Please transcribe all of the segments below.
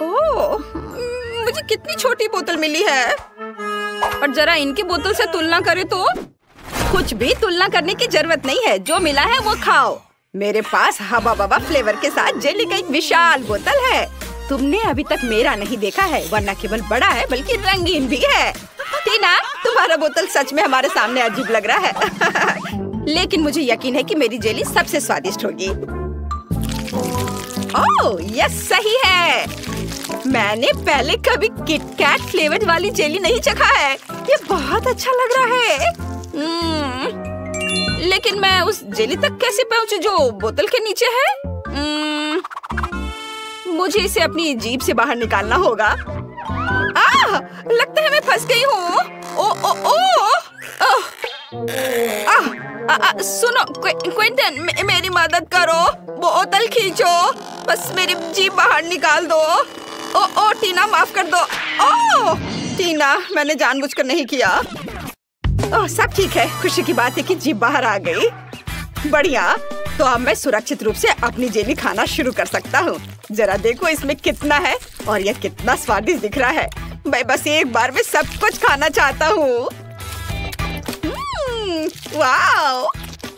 ओह, मुझे कितनी छोटी बोतल मिली है। और जरा इनकी बोतल से तुलना करें तो कुछ भी तुलना करने की जरूरत नहीं है। जो मिला है वो खाओ। मेरे पास हबा बबा फ्लेवर के साथ जेली का एक विशाल बोतल है। तुमने अभी तक मेरा नहीं देखा है, वरना केवल बड़ा है बल्कि रंगीन भी है। टीना, तुम्हारा बोतल सच में हमारे सामने अजीब लग रहा है। लेकिन मुझे यकीन है कि मेरी जेली सबसे स्वादिष्ट होगी। ओह, यह सही है। मैंने पहले कभी किटकैट फ्लेवर वाली जेली नहीं चखा है। ये बहुत अच्छा लग रहा है। लेकिन मैं उस जेली तक कैसे पहुंचूं जो बोतल के नीचे है? मुझे इसे अपनी जीभ से बाहर निकालना होगा। लगता है मैं फंस गई हूँ। सुनो क्विंटन, मेरी मदद करो। बोतल खींचो, बस मेरी जीभ बाहर निकाल दो। ओ टीना, माफ कर दो। टीना, मैंने जानबूझकर नहीं किया। सब ठीक है। खुशी की बात है कि जीभ बाहर आ गई। बढ़िया, तो अब मैं सुरक्षित रूप से अपनी जेली खाना शुरू कर सकता हूँ। जरा देखो इसमें कितना है और यह कितना स्वादिष्ट दिख रहा है। मैं बस एक बार में सब कुछ खाना चाहता हूँ। वाओ!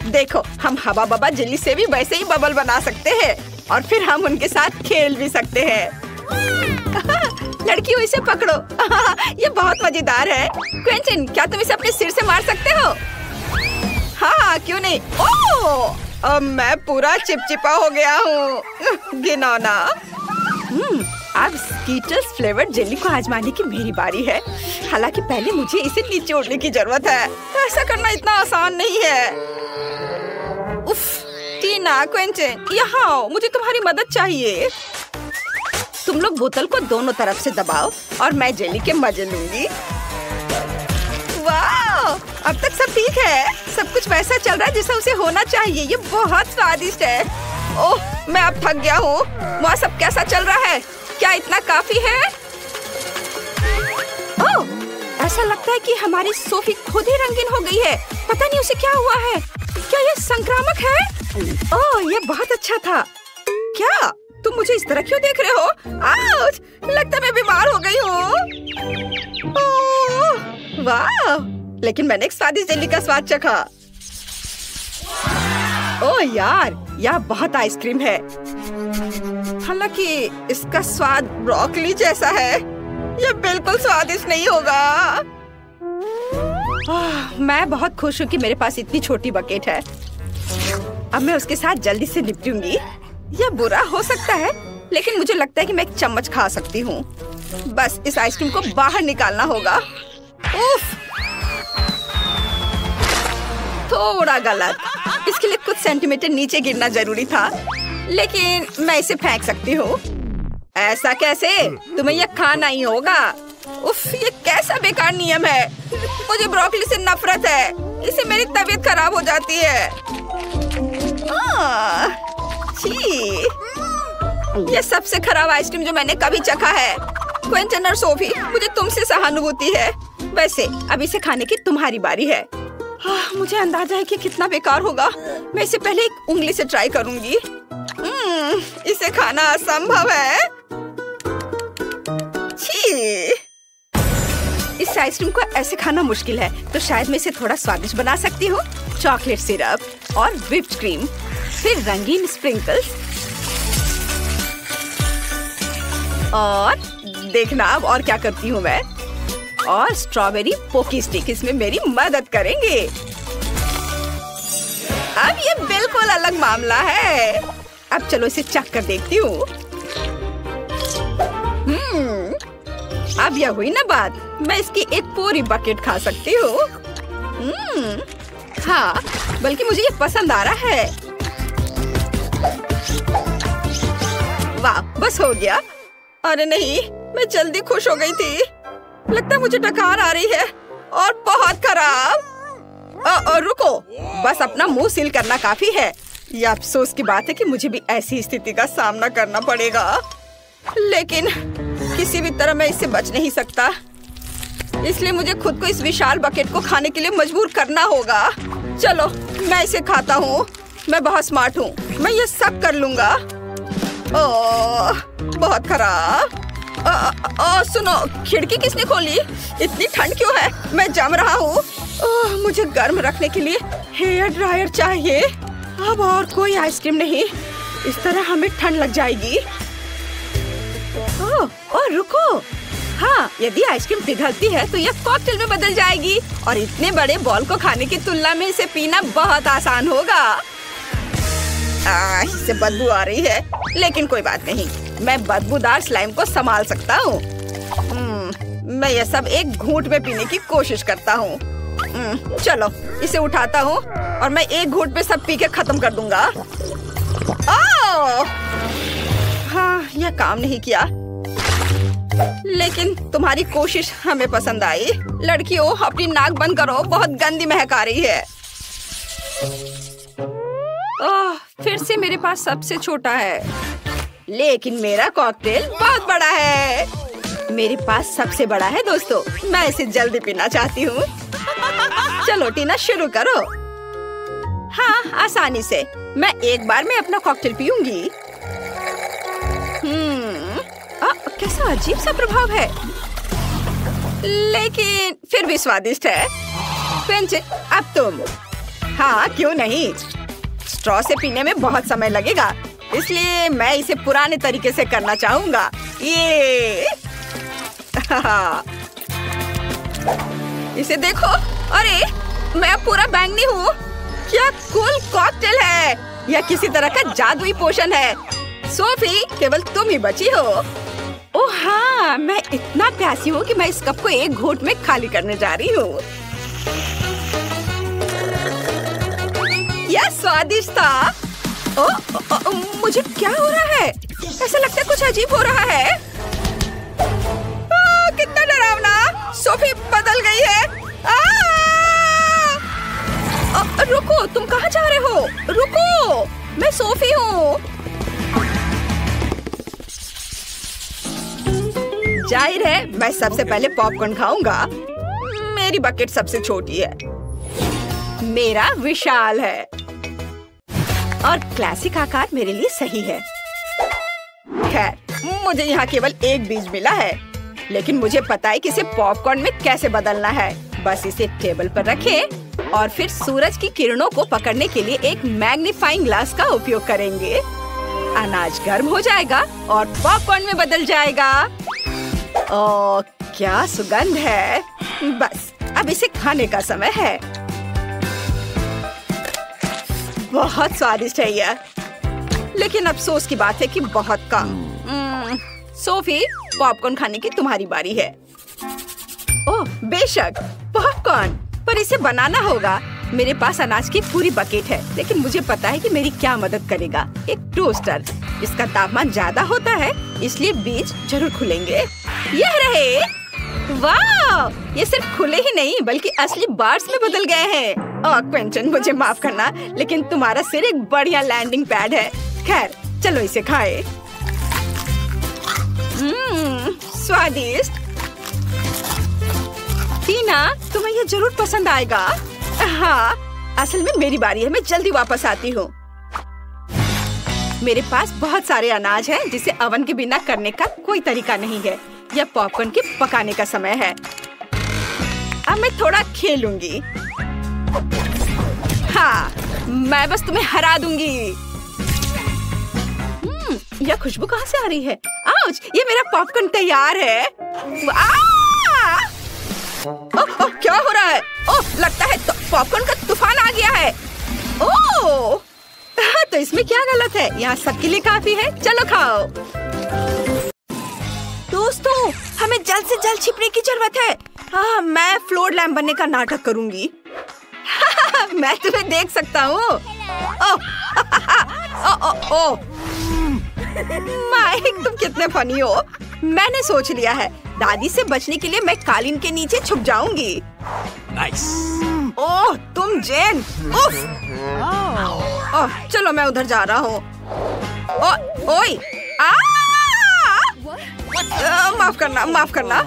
देखो, हम हबा बबा जेली से भी वैसे ही बबल बना सकते हैं और फिर हम उनके साथ खेल भी सकते हैं। लड़कियों, इसे पकड़ो। ये बहुत मजेदार है। क्विंटन, क्या तुम इसे अपने सिर से मार सकते हो? हाँ, क्यों नहीं। अब मैं पूरा चिपचिपा हो गया हूँ। घिनौना। अब स्कीटल्स फ्लेवर्ड जेली को आजमाने की मेरी बारी है। हालांकि पहले मुझे इसे निचोड़ने की जरूरत है। ऐसा करना इतना आसान नहीं है। उफ, टीना, क्विंटन, यहाँ आओ, मुझे तुम्हारी मदद चाहिए। तुम लोग बोतल को दोनों तरफ से दबाओ और मैं जेली के मजे लूंगी। वाह! अब तक सब ठीक है। सब कुछ वैसा चल रहा है जैसा उसे होना चाहिए। ये बहुत स्वादिष्ट है। ओह, मैं अब थक गया हूँ। वहाँ सब कैसा चल रहा है? क्या इतना काफी है? ओह, ऐसा लगता है कि हमारी सोफी खुद ही रंगीन हो गई है। पता नहीं उसे क्या हुआ है। क्या ये संक्रामक है? ओह, ये बहुत अच्छा था। क्या तुम मुझे इस तरह क्यों देख रहे हो? आउच! लगता है मैं बीमार हो गई हूँ। वाह! लेकिन मैंने एक स्वादिष्ट जेली का स्वाद चखा। ओह यार, यह बहुत आइसक्रीम है। हालांकि इसका स्वाद ब्रोकली जैसा है। यह बिल्कुल स्वादिष्ट नहीं होगा। मैं बहुत खुश हूँ कि मेरे पास इतनी छोटी बकेट है। अब मैं उसके साथ जल्दी से निपटूंगी। यह बुरा हो सकता है, लेकिन मुझे लगता है कि मैं एक चम्मच खा सकती हूँ। बस इस आइसक्रीम को बाहर निकालना होगा। उफ! थोड़ा गलत। इसके लिए कुछ सेंटीमीटर नीचे गिरना जरूरी था, लेकिन मैं इसे फेंक सकती हूँ। ऐसा कैसे? तुम्हें यह खाना ही होगा। उफ, ये कैसा बेकार नियम है। मुझे ब्रोकली से नफरत है। इससे मेरी तबीयत खराब हो जाती है। ये सबसे खराब आइसक्रीम जो मैंने कभी चखा है। क्विंटन और सोफी, मुझे तुमसे सहानुभूति है। वैसे अब इसे खाने की तुम्हारी बारी है। मुझे अंदाजा है कि कितना बेकार होगा। मैं इसे पहले एक उंगली से ट्राई करूंगी। इसे खाना असंभव है। छी! इस आइसक्रीम को ऐसे खाना मुश्किल है, तो शायद मैं इसे थोड़ा स्वादिष्ट बना सकती हूँ। चॉकलेट सिरप और व्हिप्ड क्रीम, फिर रंगीन स्प्रिंकल्स, और देखना अब और क्या करती हूँ मैं। और स्ट्रॉबेरी पोकी स्टिक इसमें मेरी मदद करेंगे। अब ये बिल्कुल अलग मामला है। अब चलो इसे चख कर देखती हूँ। अब यह हुई ना बात। मैं इसकी एक पूरी बकेट खा सकती हूँ। हाँ, बल्कि मुझे ये पसंद आ रहा है। वाह, बस हो गया। अरे नहीं, मैं जल्दी खुश हो गई थी। लगता है मुझे डकार आ रही है और बहुत खराब। रुको, बस अपना मुंह सील करना काफी है। ये अफसोस की बात है कि मुझे भी ऐसी स्थिति का सामना करना पड़ेगा, लेकिन किसी भी तरह मैं इससे बच नहीं सकता। इसलिए मुझे खुद को इस विशाल बकेट को खाने के लिए मजबूर करना होगा। चलो, मैं इसे खाता हूँ। मैं बहुत स्मार्ट हूँ। मैं ये सब कर लूंगा। ओह, बहुत खराब। सुनो, खिड़की किसने खोली? इतनी ठंड क्यों है? मैं जम रहा हूँ। मुझे गर्म रखने के लिए हेयर ड्रायर चाहिए। अब और कोई आइसक्रीम नहीं, इस तरह हमें ठंड लग जाएगी। ओह रुको, हाँ, यदि आइसक्रीम पिघलती है तो यह कॉकटेल में बदल जाएगी और इतने बड़े बॉल को खाने की तुलना में इसे पीना बहुत आसान होगा। इससे बदबू आ रही है, लेकिन कोई बात नहीं, मैं बदबूदार स्लाइम को संभाल सकता हूँ। मैं यह सब एक घूंट में पीने की कोशिश करता हूँ। चलो इसे उठाता हूँ और मैं एक घूंट में सब पी के खत्म कर दूंगा। हाँ, यह काम नहीं किया, लेकिन तुम्हारी कोशिश हमें पसंद आई। लड़कियों, अपनी नाक बंद करो, बहुत गंदी महक आ रही है। फिर से मेरे पास सबसे छोटा है, लेकिन मेरा कॉकटेल बहुत बड़ा है। मेरे पास सबसे बड़ा है दोस्तों, मैं इसे जल्दी पीना चाहती हूँ। चलो टीना, शुरू करो। हाँ, आसानी से। मैं एक बार में अपना कॉकटेल पीऊंगी। कैसा अजीब सा प्रभाव है, लेकिन फिर भी स्वादिष्ट है। क्विंटन, अब तुम। हाँ, क्यों नहीं। स्ट्रॉ से पीने में बहुत समय लगेगा, इसलिए मैं इसे पुराने तरीके से करना चाहूंगा। ये इसे देखो, अरे मैं पूरा बैंगनी हूँ। क्या कूल कॉकटेल है, यह किसी तरह का जादुई पोषण है। सोफी, केवल तुम ही बची हो। ओह हाँ, मैं इतना प्यासी हूँ कि मैं इस कप को एक घूंट में खाली करने जा रही हूँ। यह स्वादिष्ट था। मुझे क्या हो रहा है? ऐसा लगता है कुछ अजीब हो रहा है। कितना डरावना। सोफी बदल गई है। रुको, तुम कहाँ जा रहे हो? रुको, मैं सोफी हूँ। जाहिर है मैं सबसे पहले पॉपकॉर्न खाऊंगा। मेरी बकेट सबसे छोटी है, मेरा विशाल है और क्लासिक आकार मेरे लिए सही है। खैर, मुझे यहाँ केवल एक बीज मिला है, लेकिन मुझे पता है कि इसे पॉपकॉर्न में कैसे बदलना है। बस इसे टेबल पर रखें और फिर सूरज की किरणों को पकड़ने के लिए एक मैग्नीफाइंग ग्लास का उपयोग करेंगे। अनाज गर्म हो जाएगा और पॉपकॉर्न में बदल जाएगा। ओह, क्या सुगंध है। बस अब इसे खाने का समय है। बहुत स्वादिष्ट है यह, लेकिन अफसोस की बात है कि बहुत कम। सोफी, पॉपकॉर्न खाने की तुम्हारी बारी है। ओह बेशक, पॉपकॉर्न, पर इसे बनाना होगा। मेरे पास अनाज की पूरी बकेट है, लेकिन मुझे पता है कि मेरी क्या मदद करेगा। एक टोस्टर, इसका तापमान ज्यादा होता है, इसलिए बीज जरूर खुलेंगे। यह रहे। वाह, ये सिर्फ खुले ही नहीं बल्कि असली बार्स में बदल गए हैं। क्विंटन, मुझे माफ करना, लेकिन तुम्हारा सिर एक बढ़िया लैंडिंग पैड है। खैर, चलो इसे खाएं। स्वादिष्ट। टीना, तुम्हें ये जरूर पसंद आएगा। हाँ, असल में मेरी बारी है, मैं जल्दी वापस आती हूँ। मेरे पास बहुत सारे अनाज हैं जिसे ओवन के बिना करने का कोई तरीका नहीं है। यह पॉपकॉर्न के पकाने का समय है। अब मैं थोड़ा खेलूंगी। हाँ, मैं बस तुम्हें हरा दूंगी। यह खुशबू कहाँ से आ रही है? आउच, ये मेरा पॉपकॉर्न तैयार है। ओह, क्या हो रहा है? ओह, लगता है पॉपकॉर्न का तूफान आ गया है। ओह, तो इसमें क्या गलत है? यहाँ सबके लिए काफी है। चलो खाओ। दोस्तों, हमें जल्द से जल्द छिपने की जरूरत है। मैं फ्लोर लैम्प बनने का नाटक करूंगी। मैं तुम्हें देख सकता हूँ। माइक, तुम कितने फनी हो। मैंने सोच लिया है, दादी से बचने के लिए मैं कालीन के नीचे छुप जाऊंगी। नाइस। ओह, तुम जेन। उफ। ओह, चलो मैं उधर जा रहा हूँ। ओए, माफ करना, माफ करना।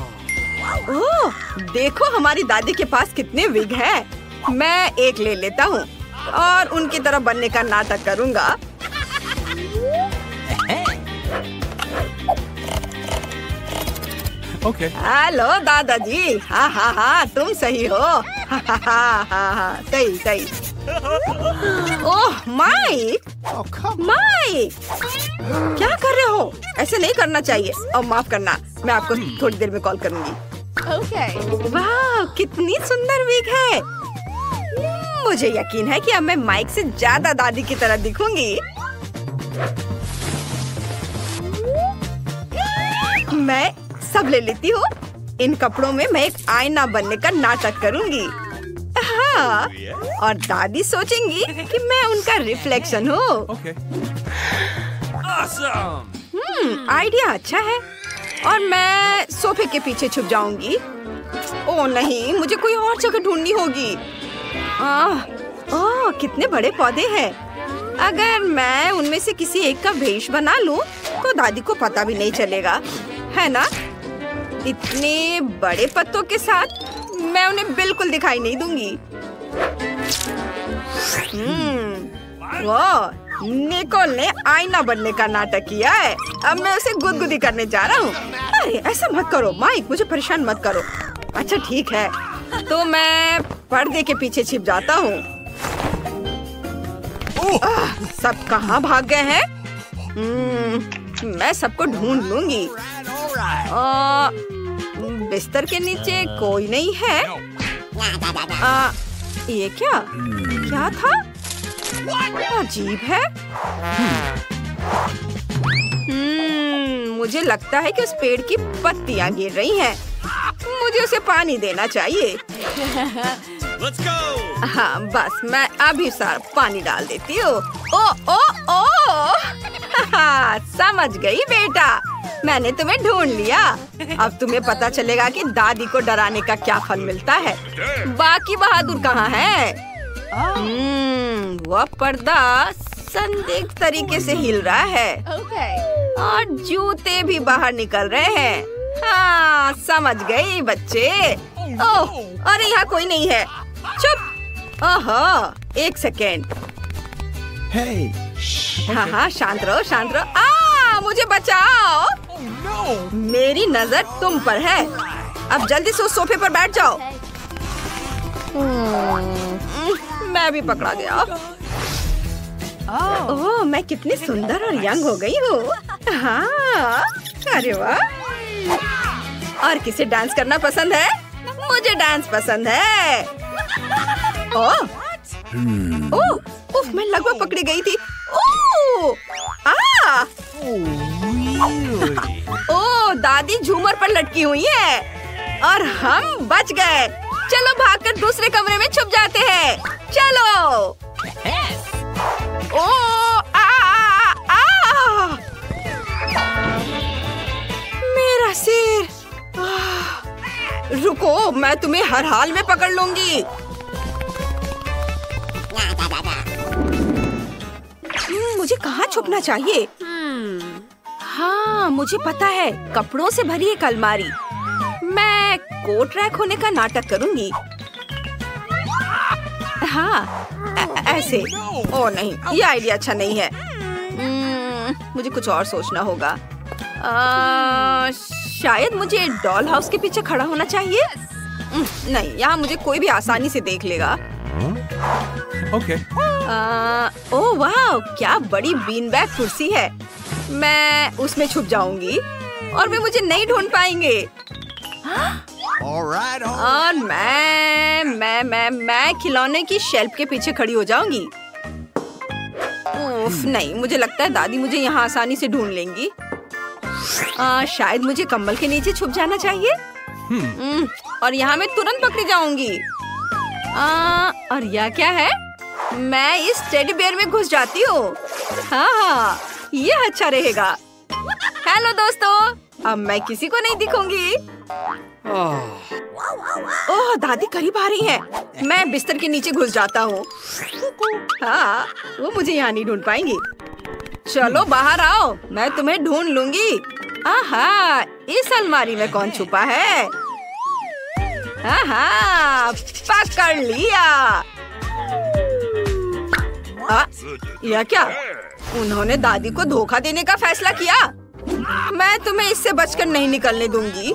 ओह, देखो हमारी दादी के पास कितने विग हैं। मैं एक ले लेता हूँ और उनकी तरह बनने का नाटक करूँगा। Okay. हेलो दादाजी। हाँ हाँ हाँ, तुम सही हो। हाँ हाँ हाँ हाँ, सही सही। ओह माइक, Oh, come. माइक, क्या कर रहे हो? ऐसे नहीं करना चाहिए। और माफ करना, मैं आपको थोड़ी देर में कॉल करूंगी। Okay. वाह, कितनी सुंदर विग है। मुझे यकीन है कि अब मैं माइक से ज्यादा दादी की तरह दिखूंगी। मैं सब ले लेती हूँ। इन कपड़ों में मैं एक आईना बनने का नाटक करूंगी। हाँ, और दादी सोचेंगी कि मैं उनका रिफ्लेक्शन हूँ। Okay. Awesome. आइडिया अच्छा है। और मैं सोफे के पीछे छुप जाऊंगी। ओह नहीं, मुझे कोई और जगह ढूंढनी होगी। ओह, कितने बड़े पौधे हैं। अगर मैं उनमें से किसी एक का भेष बना लूं, तो दादी को पता भी नहीं चलेगा, है ना? इतने बड़े पत्तों के साथ मैं उन्हें बिल्कुल दिखाई नहीं दूंगी। वाह, निकोल ने आईना बनने का नाटक किया है। अब मैं उसे गुदगुदी करने जा रहा हूँ। अरे ऐसा मत करो माइक, मुझे परेशान मत करो। अच्छा ठीक है, तो मैं पर्दे के पीछे छिप जाता हूँ। सब कहाँ भाग गए हैं? मैं सबको ढूंढ लूंगी। बिस्तर के नीचे कोई नहीं है। ये क्या था? अजीब है। मुझे लगता है कि उस पेड़ की पत्तियां गिर रही हैं। मुझे उसे पानी देना चाहिए। Let's go. हाँ, बस मैं अभी सारा पानी डाल देती हूँ। ओ ओ ओ, समझ गई बेटा, मैंने तुम्हें ढूंढ लिया। अब तुम्हें पता चलेगा कि दादी को डराने का क्या फल मिलता है। बाकी बहादुर कहाँ है? वह पर्दा संदिग्ध तरीके से हिल रहा है। Okay. और जूते भी बाहर निकल रहे हैं। हाँ, समझ गई बच्चे। ओह, अरे यहाँ कोई नहीं है। चुप। ओहो, एक सेकेंड। Hey. हाँ हाँ, शांत रहो शांत रहो। मुझे बचाओ। Oh no. मेरी नजर तुम पर है। अब जल्दी से उस सोफे पर बैठ जाओ। मैं भी पकड़ा गया। ओह, मैं कितनी सुंदर और यंग हो गई हूँ। हाँ, अरे वाह। और किसे डांस करना पसंद है? मुझे डांस पसंद है। ओह, उफ, मैं लगभग पकड़ी गई थी। ओह, ओह, दादी झूमर पर लटकी हुई है और हम बच गए। चलो भागकर दूसरे कमरे में छुप जाते हैं। चलो। ओह, मेरा सिर। रुको, मैं तुम्हें हर हाल में पकड़ लूंगी। मुझे कहाँ छुपना चाहिए? हाँ, मुझे पता है, कपड़ों से भरी एक अलमारी। मैं कोट रैक होने का नाटक करूंगी। हाँ, ऐसे। ओ नहीं, ये आइडिया अच्छा नहीं है। मुझे कुछ और सोचना होगा। शायद मुझे डॉल हाउस के पीछे खड़ा होना चाहिए। नहीं, यहाँ मुझे कोई भी आसानी से देख लेगा। Okay. ओह वाह, क्या बड़ी बीन बैग कुर्सी है। मैं उसमें छुप जाऊंगी और वे मुझे नहीं ढूंढ पाएंगे। All right. और मैं खिलौने की शेल्फ के पीछे खड़ी हो जाऊंगी। उफ, नहीं, मुझे लगता है दादी मुझे यहाँ आसानी से ढूंढ लेंगी। शायद मुझे कंबल के नीचे छुप जाना चाहिए। और यहाँ मैं तुरंत पकड़ी जाऊंगी। और यह क्या है? मैं इस टेडी बेयर में घुस जाती हूँ। हाँ, ये अच्छा रहेगा। हेलो दोस्तों, अब मैं किसी को नहीं दिखूंगी। ओह, दादी करीब आ रही है। मैं बिस्तर के नीचे घुस जाता हूँ। हाँ, वो मुझे यहाँ नहीं ढूंढ पाएंगी। चलो बाहर आओ, मैं तुम्हें ढूंढ लूंगी। आहा, इस अलमारी में कौन छुपा है? आहा, पकड़ लिया। यह क्या? उन्होंने दादी को धोखा देने का फैसला किया। मैं तुम्हें इससे बचकर नहीं निकलने दूंगी।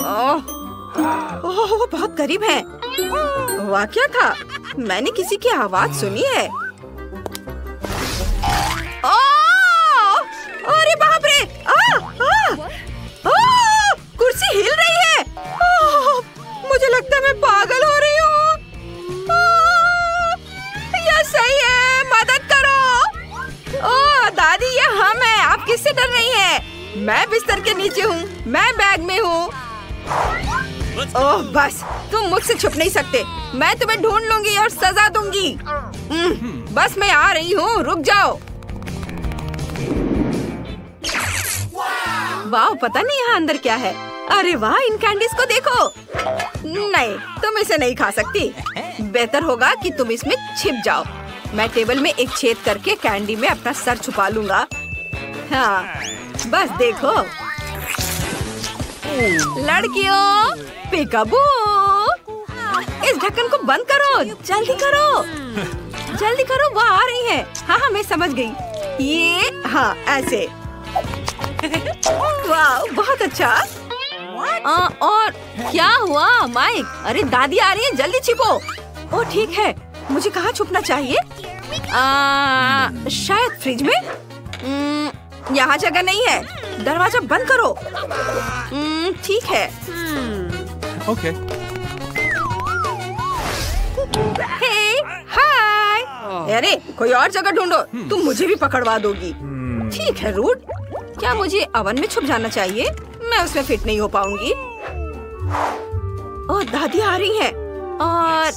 ओह, बहुत करीब है। वाह, क्या था? मैंने किसी की आवाज सुनी है। अरे बाप रे! कुर्सी हिल रही है। मुझे लगता है मैं पागल हो रही हूँ। यह सही है, मदद करो। ओह दादी, ये हम हैं। आप किससे डर रही हैं? मैं बिस्तर के नीचे हूँ, मैं बैग में हूँ। ओह बस, तुम मुझसे छुप नहीं सकते। मैं तुम्हें ढूंढ लूंगी और सजा दूंगी। बस मैं आ रही हूँ, रुक जाओ। वाह, पता नहीं यहाँ अंदर क्या है। अरे वाह, इन कैंडीज को देखो। नहीं, तुम इसे नहीं खा सकती। बेहतर होगा कि तुम इसमें छिप जाओ। मैं टेबल में एक छेद करके कैंडी में अपना सर छुपा लूंगा। हाँ, बस देखो। लड़कियों, पिकाबू, इस ढक्कन को बंद करो। जल्दी करो, जल्दी करो, वो आ रही है। हाँ, मैं समझ गई। ये हाँ, ऐसे। वाह, बहुत अच्छा। और क्या हुआ माइक? अरे दादी आ रही है, जल्दी छिपो। ओ ठीक है, मुझे कहाँ छुपना चाहिए? शायद फ्रिज में। यहाँ जगह नहीं है। दरवाजा बंद करो। ठीक है। Okay. हे, हाय। अरे कोई और जगह ढूंढो, तुम मुझे भी पकड़वा दोगी। ठीक है रूट। क्या मुझे ओवन में छुप जाना चाहिए? मैं उसमें फिट नहीं हो पाऊंगी। ओह, दादी आ रही है और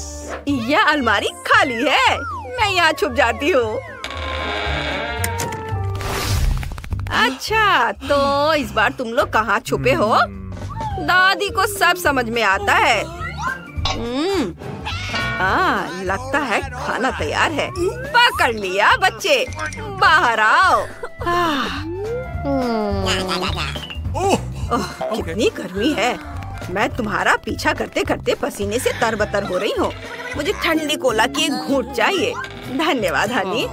यह अलमारी खाली है। मैं यहाँ छुप जाती हूँ। अच्छा, तो इस बार तुम लोग कहाँ छुपे हो? दादी को सब समझ में आता है। लगता है खाना तैयार है। पकड़ लिया बच्चे, बाहर आओ। कितनी गर्मी है। मैं तुम्हारा पीछा करते करते पसीने से तरबतर हो रही हूँ। मुझे ठंडी कोला की एक घूंट चाहिए। धन्यवाद हनी।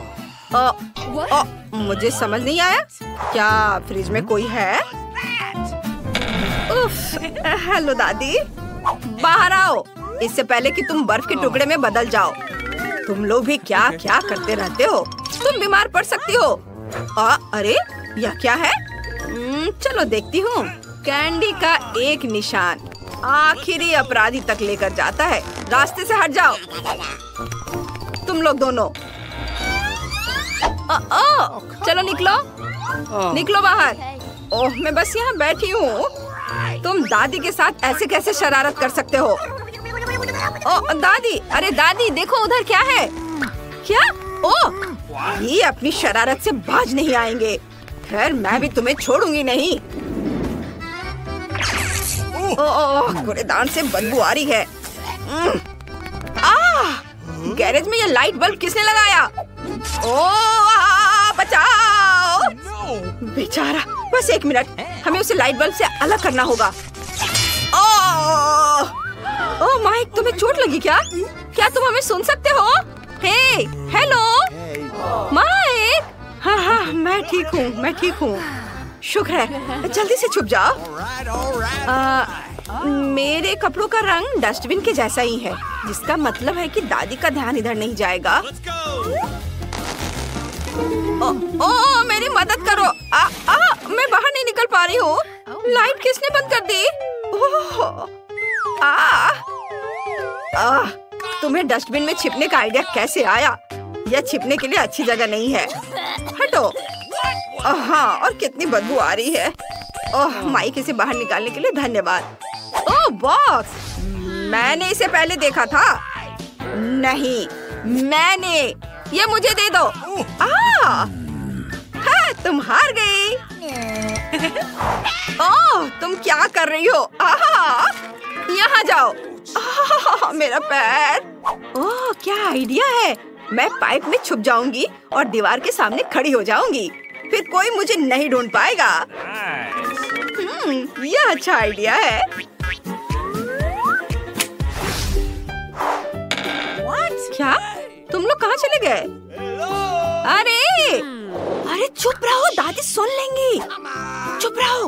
मुझे समझ नहीं आया, क्या फ्रिज में कोई है? हेलो दादी, बाहर आओ, इससे पहले कि तुम बर्फ के टुकड़े में बदल जाओ। तुम लोग भी क्या क्या करते रहते हो। तुम बीमार पड़ सकती हो। अरे यह क्या है? चलो देखती हूँ। कैंडी का एक निशान आखिरी अपराधी तक लेकर जाता है। रास्ते से हट जाओ तुम लोग दोनों। चलो निकलो, निकलो बाहर। ओह, मैं बस यहाँ बैठी हूँ। तुम दादी के साथ ऐसे कैसे शरारत कर सकते हो? ओ दादी, अरे दादी देखो उधर क्या है? क्या? ओह, ये अपनी शरारत से बाज नहीं आएंगे। खैर, मैं भी तुम्हें छोड़ूंगी नहीं। ओह, कूड़ेदान से बदबू आ रही है। गैरेज में ये लाइट बल्ब किसने लगाया? ओह, बचाओ! बेचारा, बस एक मिनट, हमें उसे लाइट बल्ब से अलग करना होगा। ओह माइक, तुम्हें चोट लगी क्या? क्या तुम हमें सुन सकते हो? हे, हेलो माइक। हाँ, मैं ठीक हूँ, मैं ठीक हूँ। शुक्र है, जल्दी से छुप जाओ। मेरे कपड़ों का रंग डस्टबिन के जैसा ही है, जिसका मतलब है कि दादी का ध्यान इधर नहीं जाएगा। ओ, मेरी मदद करो। मैं बाहर नहीं निकल पा रही हूँ। लाइट किसने बंद कर दी? तुम्हें डस्टबिन में छिपने का आइडिया कैसे आया? यह छिपने के लिए अच्छी जगह नहीं है। हटो। हाँ, और कितनी बदबू आ रही है। ओह, माइक इसे बाहर निकालने के लिए धन्यवाद। ओह बॉस, मैंने इसे पहले देखा था। नहीं, मैंने। ये मुझे दे दो। हाँ, तुम हार गई। ओह, तुम क्या कर रही हो? यहाँ जाओ। मेरा पैर। ओह, क्या आइडिया है। मैं पाइप में छुप जाऊंगी और दीवार के सामने खड़ी हो जाऊंगी। फिर कोई मुझे नहीं ढूंढ पाएगा। यह अच्छा आइडिया है। क्या? तुम लोग कहाँ चले गए? अरे चुप रहो, दादी सुन लेंगी। चुप रहो।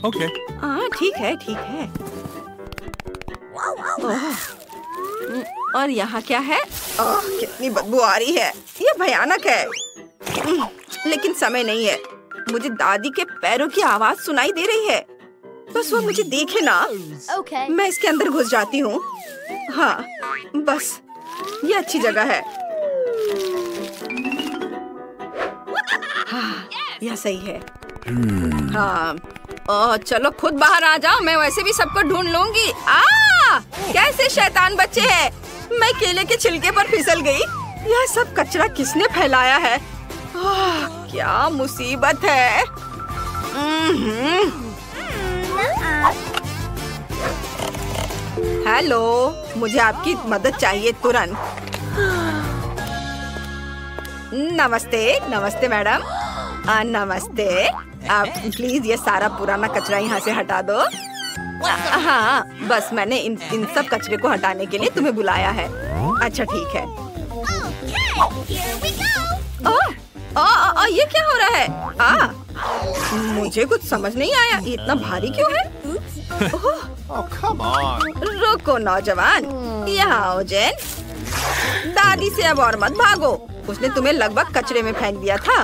Okay. हाँ ठीक है ठीक है। और यहाँ क्या है? कितनी बदबू आ रही है, ये भयानक है। लेकिन समय नहीं है, मुझे दादी के पैरों की आवाज सुनाई दे रही है। बस वो मुझे देखे ना। Okay. मैं इसके अंदर घुस जाती हूँ। हाँ बस ये अच्छी जगह है। हाँ यह सही है। हाँ चलो खुद बाहर आ जाओ, मैं वैसे भी सबको ढूंढ लूंगी। कैसे शैतान बच्चे हैं। मैं केले के छिलके पर फिसल गई। यह सब कचरा किसने फैलाया है? क्या मुसीबत है। हेलो, मुझे आपकी मदद चाहिए तुरंत। नमस्ते नमस्ते मैडम। नमस्ते। आप प्लीज ये सारा पुराना कचरा यहाँ से हटा दो। हाँ बस मैंने इन सब कचरे को हटाने के लिए तुम्हें बुलाया है। अच्छा ठीक है। ये क्या हो रहा है? मुझे कुछ समझ नहीं आया, ये इतना भारी क्यों है? Oh, come on. रुको नौजवान, यहाँ आओ जेन। दादी से अब और मत भागो, उसने तुम्हें लगभग कचरे में फेंक दिया था।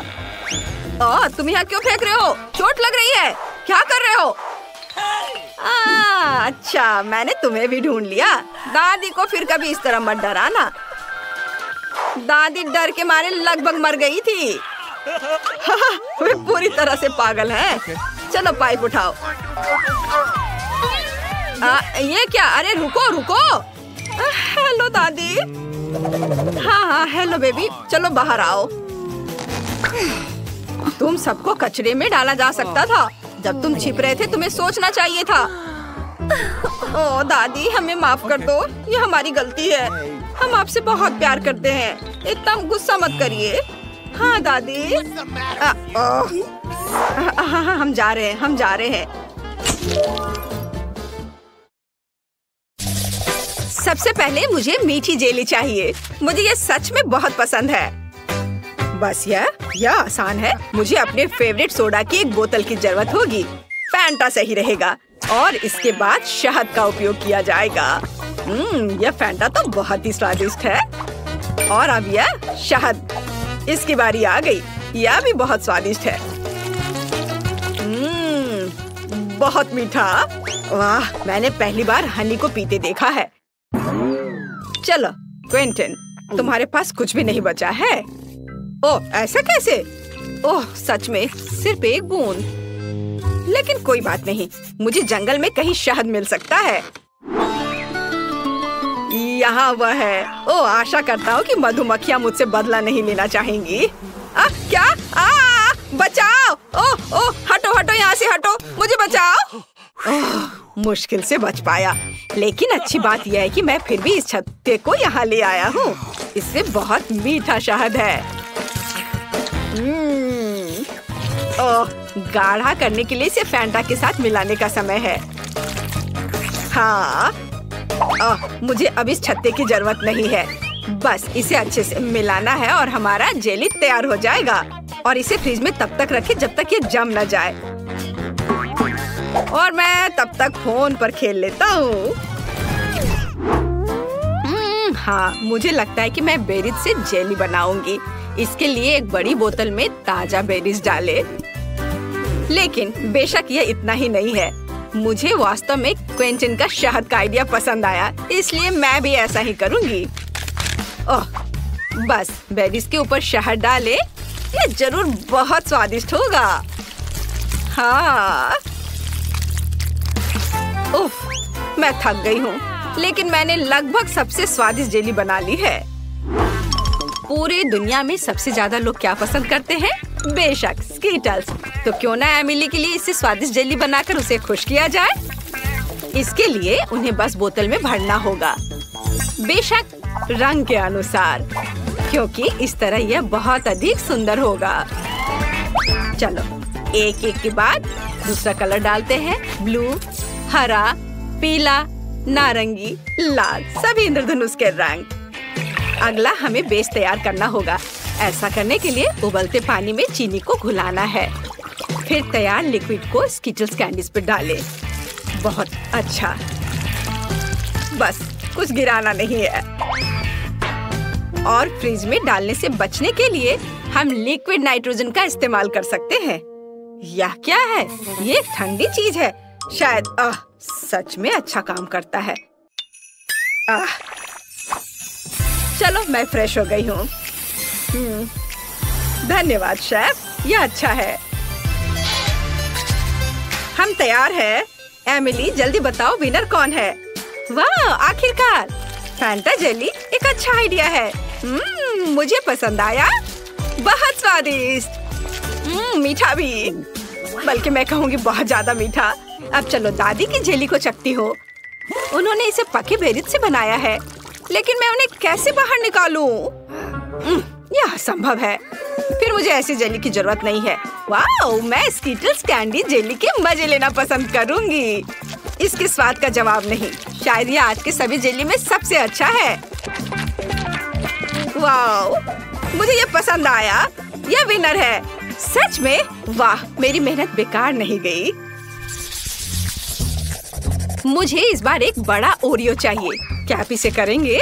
तुम यहाँ क्यों फेंक रहे हो? चोट लग रही है, क्या कर रहे हो? अच्छा मैंने तुम्हें भी ढूंढ लिया। दादी को फिर कभी इस तरह मत डराना। दादी डर के मारे लगभग मर गई थी। वे पूरी तरह से पागल है। चलो पाइप उठाओ। ये क्या? अरे रुको रुको। हेलो दादी। हाँ हेलो बेबी, चलो बाहर आओ। तुम सबको कचरे में डाला जा सकता था। जब तुम छिप रहे थे तुम्हें सोचना चाहिए था। ओ दादी हमें माफ कर दो, ये हमारी गलती है। हम आपसे बहुत प्यार करते हैं, इतना गुस्सा मत करिए। हाँ दादी। हम जा रहे हैं। सबसे पहले मुझे मीठी जेली चाहिए, मुझे ये सच में बहुत पसंद है। बस यह आसान है। मुझे अपने फेवरेट सोडा की एक बोतल की जरूरत होगी। फैंटा सही रहेगा और इसके बाद शहद का उपयोग किया जाएगा। यह फैंटा तो बहुत ही स्वादिष्ट है। और अब यह शहद, इसकी बारी आ गई। यह भी बहुत स्वादिष्ट है। बहुत मीठा। वाह, मैंने पहली बार हनी को पीते देखा है। चलो क्विंटन, तुम्हारे पास कुछ भी नहीं बचा है। ओह ऐसा कैसे? ओह सच में सिर्फ एक बूंद। लेकिन कोई बात नहीं, मुझे जंगल में कहीं शहद मिल सकता है। यहाँ वह है। ओह आशा करता हूँ कि मधुमक्खियाँ मुझसे बदला नहीं लेना चाहेंगी। क्या? बचाओ! ओह हटो यहाँ से हटो, मुझे बचाओ। मुश्किल से बच पाया, लेकिन अच्छी बात यह है कि मैं फिर भी इस छत्ते को यहाँ ले आया हूँ। इससे बहुत मीठा शहद है। ओह, गाढ़ा करने के लिए इसे फैंटा के साथ मिलाने का समय है। हाँ, मुझे अब इस छत्ते की जरूरत नहीं है। बस इसे अच्छे से मिलाना है और हमारा जेली तैयार हो जाएगा। और इसे फ्रिज में तब तक रखें जब तक ये जम न जाए। और मैं तब तक फोन पर खेल लेता हूँ। हाँ, मुझे लगता है कि मैं बेरीज से जेली बनाऊंगी। इसके लिए एक बड़ी बोतल में ताजा बेरीज डालें। लेकिन बेशक यह इतना ही नहीं है। मुझे वास्तव में क्विंटन का शहद का आइडिया पसंद आया, इसलिए मैं भी ऐसा ही करूंगी। ओह, बस बेरीज के ऊपर शहद डालें। यह जरूर बहुत स्वादिष्ट होगा। हाँ। उफ, मैं थक गई हूँ, लेकिन मैंने लगभग सबसे स्वादिष्ट जेली बना ली है। पूरी दुनिया में सबसे ज्यादा लोग क्या पसंद करते हैं? बेशक स्कीटल्स। तो क्यों ना एमिली के लिए इससे स्वादिष्ट जेली बनाकर उसे खुश किया जाए। इसके लिए उन्हें बस बोतल में भरना होगा, बेशक रंग के अनुसार, क्योंकि इस तरह यह बहुत अधिक सुंदर होगा। चलो एक एक के बाद दूसरा कलर डालते हैं। ब्लू, हरा, पीला, नारंगी, लाल, सभी इंद्रधनुष के रंग। अगला हमें बेस तैयार करना होगा। ऐसा करने के लिए उबलते पानी में चीनी को घुलाना है। फिर तैयार लिक्विड को स्किटल्स कैंडीज पर डालें। बहुत अच्छा, बस कुछ गिराना नहीं है। और फ्रिज में डालने से बचने के लिए हम लिक्विड नाइट्रोजन का इस्तेमाल कर सकते हैं। यह क्या है? ये एक ठंडी चीज है, शायद सच में अच्छा काम करता है। चलो मैं फ्रेश हो गई हूँ। धन्यवाद शेफ, यह अच्छा है। हम तैयार हैं। एमिली जल्दी बताओ विनर कौन है? वाह, आखिरकार फैंटा जेली एक अच्छा आइडिया है। मुझे पसंद आया, बहुत स्वादिष्ट। मीठा भी, बल्कि मैं कहूँगी बहुत ज्यादा मीठा। अब चलो दादी की जेली को चखती हो। उन्होंने इसे पके बेरीज से बनाया है, लेकिन मैं उन्हें कैसे बाहर निकालूं? यह असंभव है। फिर मुझे ऐसी जेली की जरूरत नहीं है। वाह, मैं स्किटल्स कैंडी जेली के मजे लेना पसंद करूंगी। इसके स्वाद का जवाब नहीं। शायद ये आज के सभी जेली में सबसे अच्छा है। वाह, मुझे ये पसंद आया। ये विनर है। सच में? वाह, मेरी मेहनत बेकार नहीं गई। मुझे इस बार एक बड़ा ओरियो चाहिए। क्या आप इसे करेंगे?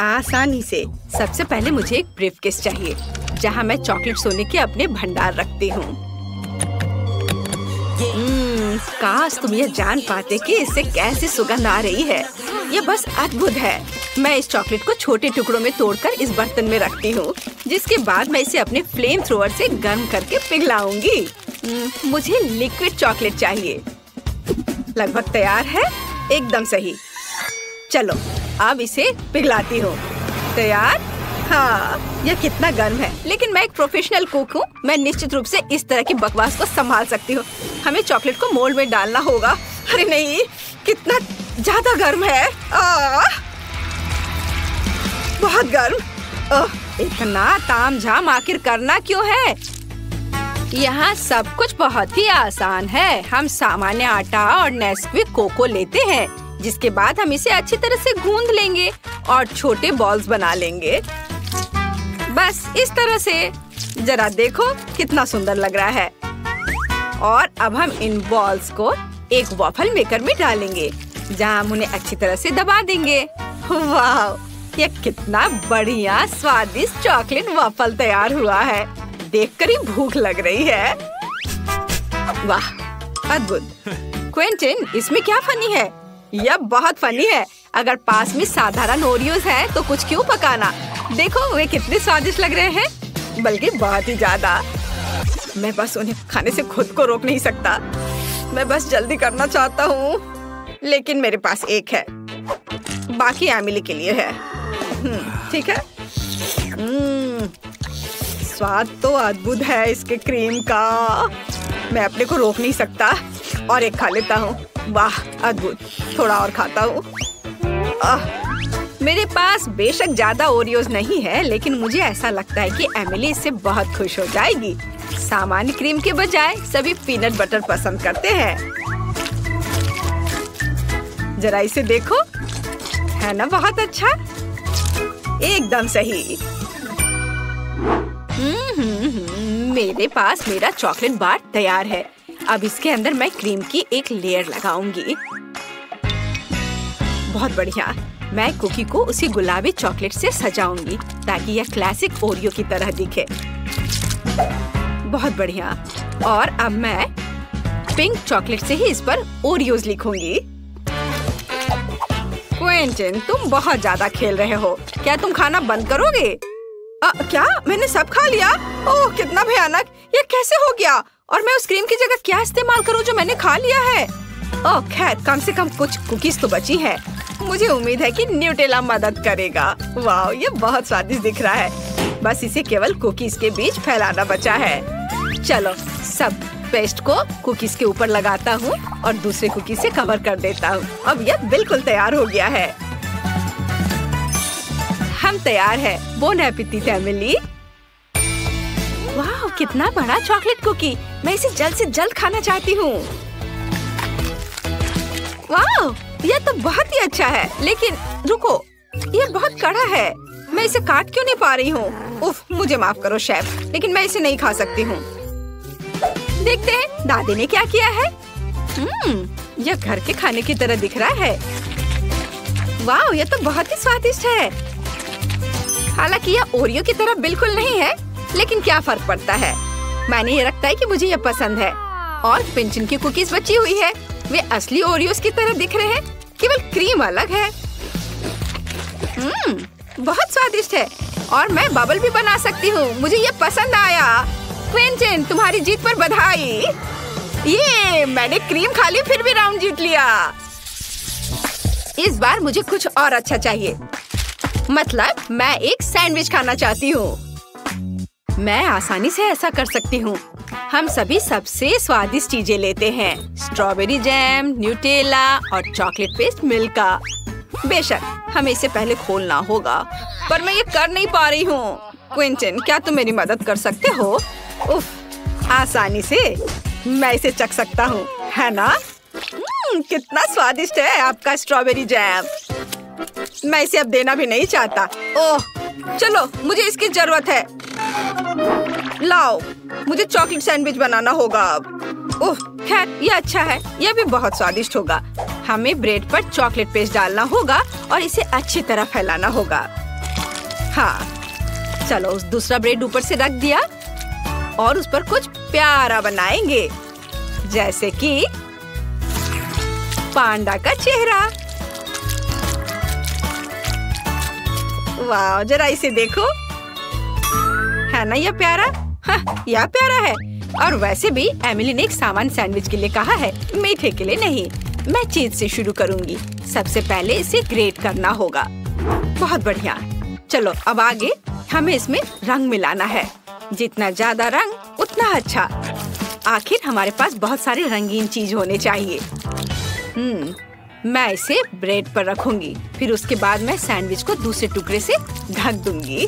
आसानी से। सबसे पहले मुझे एक ब्रीफकेस चाहिए, जहाँ मैं चॉकलेट सोने के अपने भंडार रखती हूँ। काश तुम यह जान पाते कि इससे कैसी सुगंध आ रही है। यह बस अद्भुत है। मैं इस चॉकलेट को छोटे टुकड़ों में तोड़कर इस बर्तन में रखती हूँ, जिसके बाद मैं इसे अपने फ्लेम थ्रोअर से गर्म करके पिघलाऊंगी। मुझे लिक्विड चॉकलेट चाहिए। लगभग तैयार है, एकदम सही। चलो अब इसे पिघलाती हूँ। तैयार? हाँ, यह कितना गर्म है, लेकिन मैं एक प्रोफेशनल कुक हूँ। मैं निश्चित रूप से इस तरह की बकवास को संभाल सकती हूँ। हमें चॉकलेट को मोल्ड में डालना होगा। अरे नहीं, कितना ज्यादा गर्म है। बहुत गर्म। इतना तामझाम आखिर करना क्यों है? यहाँ सब कुछ बहुत ही आसान है। हम सामान्य आटा और नेस्क्विक कोको लेते हैं, जिसके बाद हम इसे अच्छी तरह से गूंद लेंगे और छोटे बॉल्स बना लेंगे। बस इस तरह से। जरा देखो कितना सुंदर लग रहा है। और अब हम इन बॉल्स को एक वॉफल मेकर में डालेंगे, जहाँ हम उन्हें अच्छी तरह से दबा देंगे। वाह, यह कितना बढ़िया स्वादिष्ट चॉकलेट वॉफल तैयार हुआ है। देखकर ही भूख लग रही है। वाह, अद्भुत। क्विंटन, इसमें क्या फनी है? यह बहुत फनी है। अगर पास में साधारण ओरियोज है तो कुछ क्यों पकाना। देखो वे कितने स्वादिष्ट लग रहे हैं, बल्कि बहुत ही ज्यादा। मैं बस उन्हें खाने से खुद को रोक नहीं सकता। मैं बस जल्दी करना चाहता हूँ, लेकिन मेरे पास एक है, बाकी एमिली के लिए है। ठीक है। स्वाद तो अद्भुत है इसके क्रीम का। मैं अपने को रोक नहीं सकता और एक खा लेता हूँ। वाह, अद्भुत। थोड़ा और खाता हूँ। मेरे पास बेशक ज्यादा ओरियोज नहीं है, लेकिन मुझे ऐसा लगता है कि एमिली इससे बहुत खुश हो जाएगी। सामान्य क्रीम के बजाय सभी पीनट बटर पसंद करते हैं। जरा इसे देखो, है ना बहुत अच्छा? एकदम सही। मेरे पास मेरा चॉकलेट बार तैयार है। अब इसके अंदर मैं क्रीम की एक लेयर लगाऊंगी। बहुत बढ़िया। मैं कुकी को उसी गुलाबी चॉकलेट से सजाऊंगी, ताकि यह क्लासिक ओरियो की तरह दिखे। बहुत बढ़िया। और अब मैं पिंक चॉकलेट से ही इस पर ओरियोज लिखूंगी। क्विंटन, तुम बहुत ज्यादा खेल रहे हो। क्या तुम खाना बंद करोगे? क्या मैंने सब खा लिया? ओह, कितना भयानक। ये कैसे हो गया? और मैं उस क्रीम की जगह क्या इस्तेमाल करूं जो मैंने खा लिया है? ओह खैर, कम से कम कुछ कुकीज तो बची है। मुझे उम्मीद है कि न्यूटेला मदद करेगा। वाह, ये बहुत स्वादिष्ट दिख रहा है। बस इसे केवल कुकीज के बीच फैलाना बचा है। चलो सब पेस्ट को कुकीज के ऊपर लगाता हूँ और दूसरे कुकीज से कवर कर देता हूँ। अब यह बिल्कुल तैयार हो गया है। हम तैयार है। Bone appétit Emily. वाह, कितना बड़ा चॉकलेट कुकी। मैं इसे जल्द से जल्द खाना चाहती हूँ। वाह, यह तो बहुत ही अच्छा है, लेकिन रुको, यह बहुत कड़ा है। मैं इसे काट क्यों नहीं पा रही हूँ? उफ, मुझे माफ करो शेफ, लेकिन मैं इसे नहीं खा सकती हूँ। देखते हैं दादी ने क्या किया है। यह घर के खाने की तरह दिख रहा है। वाह, यह तो बहुत ही स्वादिष्ट है। हालांकि यह ओरियो की तरह बिल्कुल नहीं है, लेकिन क्या फर्क पड़ता है। मैंने ये रखता है कि मुझे यह पसंद है। और पिंचन की कुकीज बची हुई है, वे असली ओरियोस की तरह दिख रहे हैं, केवल क्रीम अलग है। बहुत स्वादिष्ट है और मैं बबल भी बना सकती हूँ। मुझे ये पसंद आया। क्विंटन, तुम्हारी जीत पर बधाई। ये मैंने क्रीम खा ली, फिर भी राउंड जीत लिया। इस बार मुझे कुछ और अच्छा चाहिए। मतलब मैं एक सैंडविच खाना चाहती हूँ। मैं आसानी से ऐसा कर सकती हूँ। हम सभी सबसे स्वादिष्ट चीजें लेते हैं, स्ट्रॉबेरी जैम, न्यूटेला और चॉकलेट पेस्ट मिल्का। बेशक हमें इसे पहले खोलना होगा, पर मैं ये कर नहीं पा रही हूँ। क्विंटन, क्या तुम मेरी मदद कर सकते हो? उफ, आसानी से मैं इसे चख सकता हूँ, है ना? कितना स्वादिष्ट है आपका स्ट्रॉबेरी जैम। मैं इसे अब देना भी नहीं चाहता। ओह, चलो, मुझे इसकी जरूरत है। लाओ, मुझे चॉकलेट सैंडविच बनाना होगा अब। ओह, खैर ये अच्छा है, यह भी बहुत स्वादिष्ट होगा। हमें ब्रेड पर चॉकलेट पेस्ट डालना होगा और इसे अच्छी तरह फैलाना होगा। हाँ, चलो, उस दूसरा ब्रेड ऊपर से रख दिया और उस पर कुछ प्यारा बनाएंगे, जैसे कि पांडा का चेहरा। वाह, जरा इसे देखो, है ना यह प्यारा? हाँ, यह प्यारा है। और वैसे भी एमिली ने एक सामान्य सैंडविच के लिए कहा है, मीठे के लिए नहीं। मैं चीज से शुरू करूंगी। सबसे पहले इसे ग्रेट करना होगा। बहुत बढ़िया। चलो, अब आगे हमें इसमें रंग मिलाना है। जितना ज्यादा रंग उतना अच्छा। आखिर हमारे पास बहुत सारे रंगीन चीज होने चाहिए। मैं इसे ब्रेड पर रखूंगी, फिर उसके बाद मैं सैंडविच को दूसरे टुकड़े से ढक दूंगी।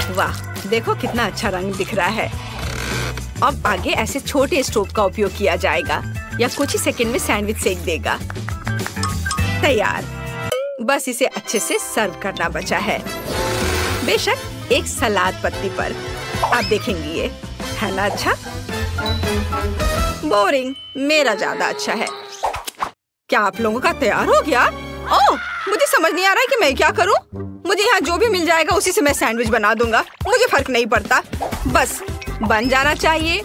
वाह, देखो कितना अच्छा रंग दिख रहा है। अब आगे ऐसे छोटे स्टोव का उपयोग किया जाएगा। यह कुछ ही सेकंड में सैंडविच सेक देगा। तैयार। बस इसे अच्छे से सर्व करना बचा है। बेशक एक सलाद पत्ती पर। आप देखेंगी, ये है ना अच्छा? बोरिंग, मेरा ज्यादा अच्छा है। क्या आप लोगों का तैयार हो गया? ओह, मुझे समझ नहीं आ रहा है कि मैं क्या करूं। मुझे यहाँ जो भी मिल जाएगा उसी से मैं सैंडविच बना दूंगा। मुझे फर्क नहीं पड़ता, बस बन जाना चाहिए।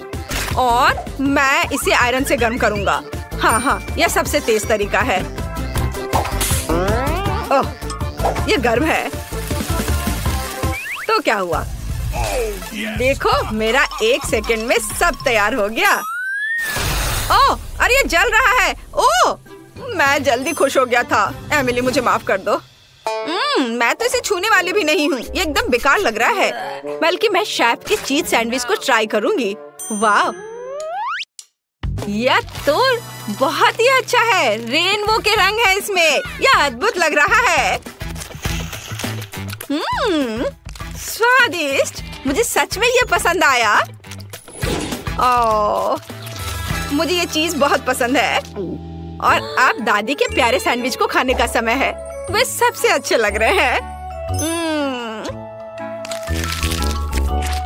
और मैं इसे आयरन से गर्म करूंगा। हाँ, यह सबसे तेज तरीका है। ओह, ये गर्म है। तो क्या हुआ? देखो, मेरा एक सेकंड में सब तैयार हो गया। ओह, अरे ये जल रहा है। ओह, मैं जल्दी खुश हो गया था। एमिली, मुझे माफ कर दो। मैं तो इसे छूने वाली भी नहीं हूँ। ये एकदम बेकार लग रहा है। बल्कि मैं शेफ के चीज सैंडविच को ट्राई करूंगी। वाह, यह तो बहुत ही अच्छा है। रेनबो के रंग है इसमें। यह अद्भुत लग रहा है। स्वादिष्ट। मुझे सच में ये पसंद आया। ओह, मुझे ये चीज बहुत पसंद है। और अब दादी के प्यारे सैंडविच को खाने का समय है। वे सबसे अच्छे लग रहे हैं।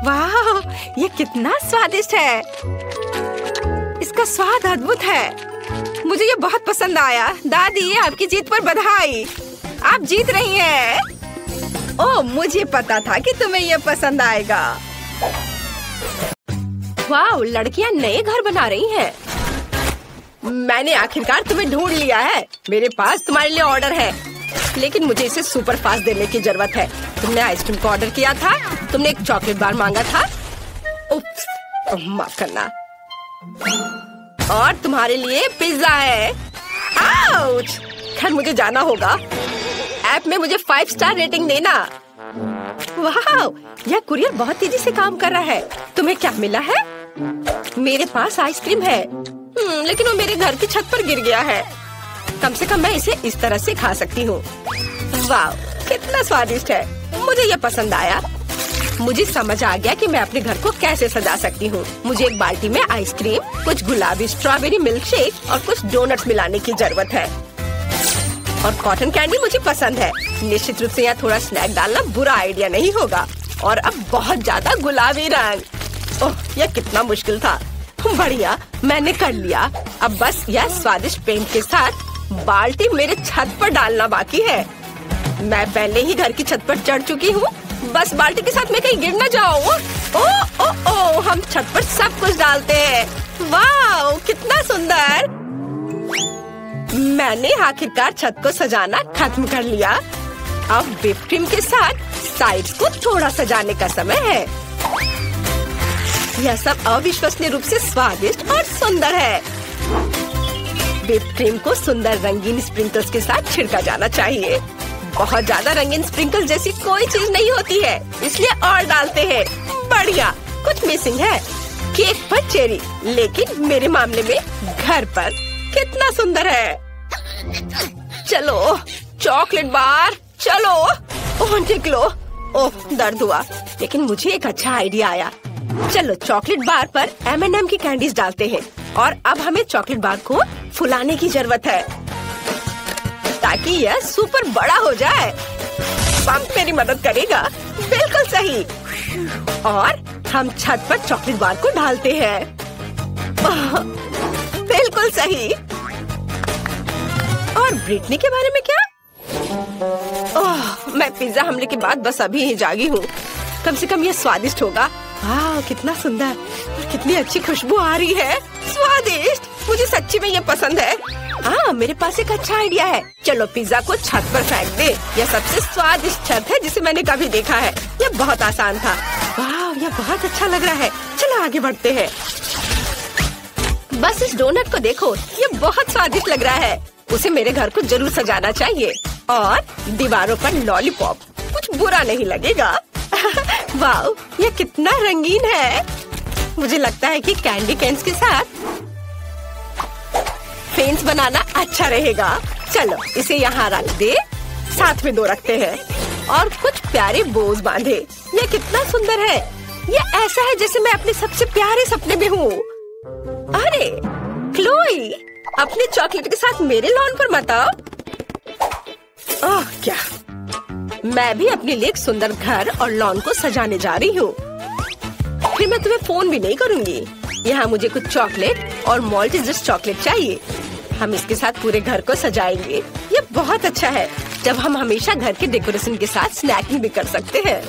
वाह, ये कितना स्वादिष्ट है। इसका स्वाद अद्भुत है। मुझे ये बहुत पसंद आया। दादी, आपकी जीत पर बधाई। आप जीत रही हैं। ओह, मुझे पता था कि तुम्हें ये पसंद आएगा। वाह, लड़कियां नए घर बना रही हैं। मैंने आखिरकार तुम्हें ढूंढ लिया है। मेरे पास तुम्हारे लिए ऑर्डर है, लेकिन मुझे इसे सुपर फास्ट देने की जरूरत है। तुमने आइसक्रीम का ऑर्डर किया था, तुमने एक चॉकलेट बार मांगा था। उप्स, माफ करना। और तुम्हारे लिए पिज्जा है। आउच! खैर, मुझे जाना होगा। ऐप में मुझे 5 स्टार रेटिंग देना। वाह, यह कुरियर बहुत तेजी से काम कर रहा है। तुम्हें क्या मिला है? मेरे पास आइसक्रीम है, लेकिन वो मेरे घर की छत पर गिर गया है। कम से कम मैं इसे इस तरह से खा सकती हूँ। वाह, कितना स्वादिष्ट है। मुझे ये पसंद आया। मुझे समझ आ गया कि मैं अपने घर को कैसे सजा सकती हूँ। मुझे एक बाल्टी में आइसक्रीम, कुछ गुलाबी स्ट्रॉबेरी मिल्क शेक और कुछ डोनट्स मिलाने की जरूरत है। और कॉटन कैंडी मुझे पसंद है। निश्चित रूप से यहाँ थोड़ा स्नैक डालना बुरा आइडिया नहीं होगा। और अब बहुत ज्यादा गुलाबी रंग। ओह, यह कितना मुश्किल था। बढ़िया, मैंने कर लिया। अब बस यह स्वादिष्ट पेंट के साथ बाल्टी मेरे छत पर डालना बाकी है। मैं पहले ही घर की छत पर चढ़ चुकी हूँ। बस बाल्टी के साथ मैं कहीं गिर न जाऊँ। ओ ओ ओ, हम छत पर सब कुछ डालते हैं। वाह, कितना सुंदर। मैंने आखिरकार छत को सजाना खत्म कर लिया। अब व्हिप क्रीम के साथ साइड्स को थोड़ा सजाने का समय है। यह सब अविश्वसनीय रूप से स्वादिष्ट और सुंदर है। व्हिप क्रीम को सुंदर रंगीन स्प्रिंकल्स के साथ छिड़का जाना चाहिए। बहुत ज्यादा रंगीन स्प्रिंकल जैसी कोई चीज नहीं होती है, इसलिए और डालते हैं। बढ़िया, कुछ मिसिंग है। केक पर चेरी, लेकिन मेरे मामले में घर पर कितना सुंदर है। चलो चॉकलेट बार, चलो। ओह निकलो। ओह, दर्द हुआ, लेकिन मुझे एक अच्छा आइडिया आया। चलो चॉकलेट बार पर M&M की कैंडीज डालते हैं। और अब हमें चॉकलेट बार को फुलाने की जरूरत है ताकि यह सुपर बड़ा हो जाए। पंप मेरी मदद करेगा। बिल्कुल सही। और हम छत पर चॉकलेट बार को डालते हैं। बिल्कुल सही। और ब्रिटनी के बारे में क्या? ओह, मैं पिज्जा हमले के बाद बस अभी ही जागी हूँ। कम से कम ये स्वादिष्ट होगा। वाह, कितना सुंदर और कितनी अच्छी खुशबू आ रही है। स्वादिष्ट, मुझे सच्ची में ये पसंद है। हाँ, मेरे पास एक अच्छा आइडिया है। चलो पिज्जा को छत पर फेंक दे। यह सबसे स्वादिष्ट छत है जिसे मैंने कभी देखा है। यह बहुत आसान था। वाह, यह बहुत अच्छा लग रहा है। चलो आगे बढ़ते हैं। बस इस डोनट को देखो, ये बहुत स्वादिष्ट लग रहा है। उसे मेरे घर को जरूर सजाना चाहिए। और दीवारों पर लॉलीपॉप, कुछ बुरा नहीं लगेगा। वाह, ये कितना रंगीन है। मुझे लगता है कि कैंडी कैन्स के साथ फेंस बनाना अच्छा रहेगा। चलो इसे यहाँ रख दे। साथ में 2 रखते हैं और कुछ प्यारे बोज बांधे। ये कितना सुंदर है। ये ऐसा है जैसे मैं अपने सबसे प्यारे सपने में हूँ। अरे क्लोई, अपने चॉकलेट के साथ मेरे लॉन पर मत आओ। ओह क्या, मैं भी अपने लिए एक सुंदर घर और लॉन को सजाने जा रही हूँ। फिर मैं तुम्हें फोन भी नहीं करूँगी। यहाँ मुझे कुछ चॉकलेट और मॉल्टेजर्स चॉकलेट चाहिए। हम इसके साथ पूरे घर को सजाएंगे। ये बहुत अच्छा है जब हम हमेशा घर के डेकोरेशन के साथ स्नैकिंग भी कर सकते हैं।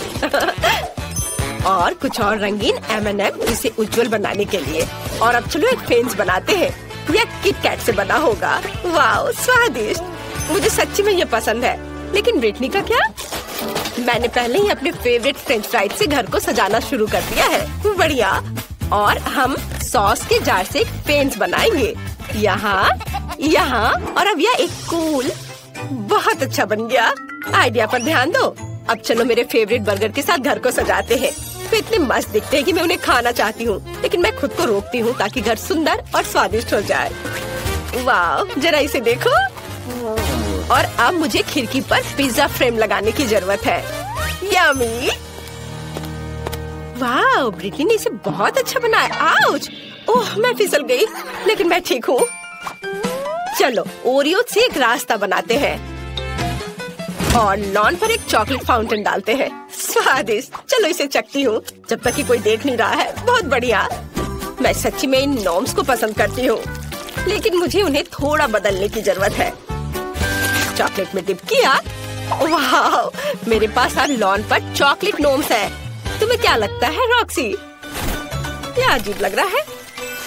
और कुछ और रंगीन M&M इसे उज्जवल बनाने के लिए। और अब चलो एक फेंस बनाते हैं। यह किट कैट से बना होगा। वाह, स्वादिष्ट। मुझे सच्ची में ये पसंद है। लेकिन ब्रिटनी का क्या? मैंने पहले ही अपने फेवरेट फ्रेंच फ्राइज से घर को सजाना शुरू कर दिया है। बढ़िया। और हम सॉस के जार से एक फेंस बनाएंगे। यहाँ, यहाँ और अब यह एक कूल। बहुत अच्छा बन गया। आइडिया पर ध्यान दो। अब चलो मेरे फेवरेट बर्गर के साथ घर को सजाते हैं। वे इतने मस्त दिखते हैं कि मैं उन्हें खाना चाहती हूँ, लेकिन मैं खुद को रोकती हूँ ताकि घर सुंदर और स्वादिष्ट हो जाए। वाह, जरा इसे देखो। और अब मुझे खिड़की पर पिज्जा फ्रेम लगाने की जरूरत है। यम्मी। वाह, ब्रिटनी ने इसे बहुत अच्छा बनाया। आउच! ओह, मैं फिसल गई, लेकिन मैं ठीक हूँ। चलो ओरियो से एक रास्ता बनाते हैं और लॉन पर एक चॉकलेट फाउंटेन डालते हैं। स्वादिष्ट। चलो इसे चखती हूँ जब तक कि कोई देख नहीं रहा है। बहुत बढ़िया। मैं सच्ची में इन नॉर्म्स को पसंद करती हूँ, लेकिन मुझे उन्हें थोड़ा बदलने की जरूरत है। चॉकलेट में डिप किया। वाह, मेरे पास अब लॉन पर चॉकलेट नॉर्म्स है। तुम्हें क्या लगता है रॉक्सी? ये अजीब लग रहा है।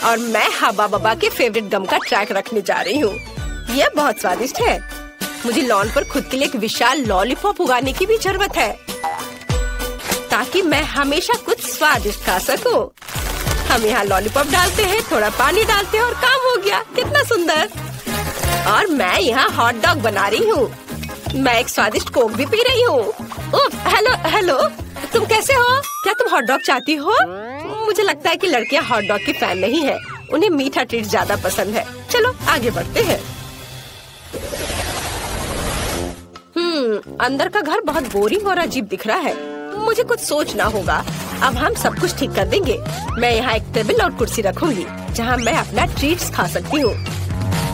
और मैं हब्बा बब्बा के फेवरेट गम का ट्रैक रखने जा रही हूँ। यह बहुत स्वादिष्ट है। मुझे लॉन पर खुद के लिए एक विशाल लॉलीपॉप उगाने की भी जरूरत है ताकि मैं हमेशा कुछ स्वादिष्ट खा सकूं। हम यहाँ लॉलीपॉप डालते हैं, थोड़ा पानी डालते हैं और काम हो गया। कितना सुंदर। और मैं यहाँ हॉट डॉग बना रही हूँ। मैं एक स्वादिष्ट कोक भी पी रही हूँ। हेलो हेलो, तुम कैसे हो? क्या तुम हॉट डॉग चाहती हो? मुझे लगता है कि लड़कियाँ हॉट डॉग की फैन नहीं है। उन्हें मीठा ट्रीट ज्यादा पसंद है। चलो आगे बढ़ते हैं। अंदर का घर बहुत बोरिंग और अजीब दिख रहा है। मुझे कुछ सोचना होगा। अब हम सब कुछ ठीक कर देंगे। मैं यहाँ एक टेबल और कुर्सी रखूंगी जहाँ मैं अपना ट्रीट्स खा सकती हूँ।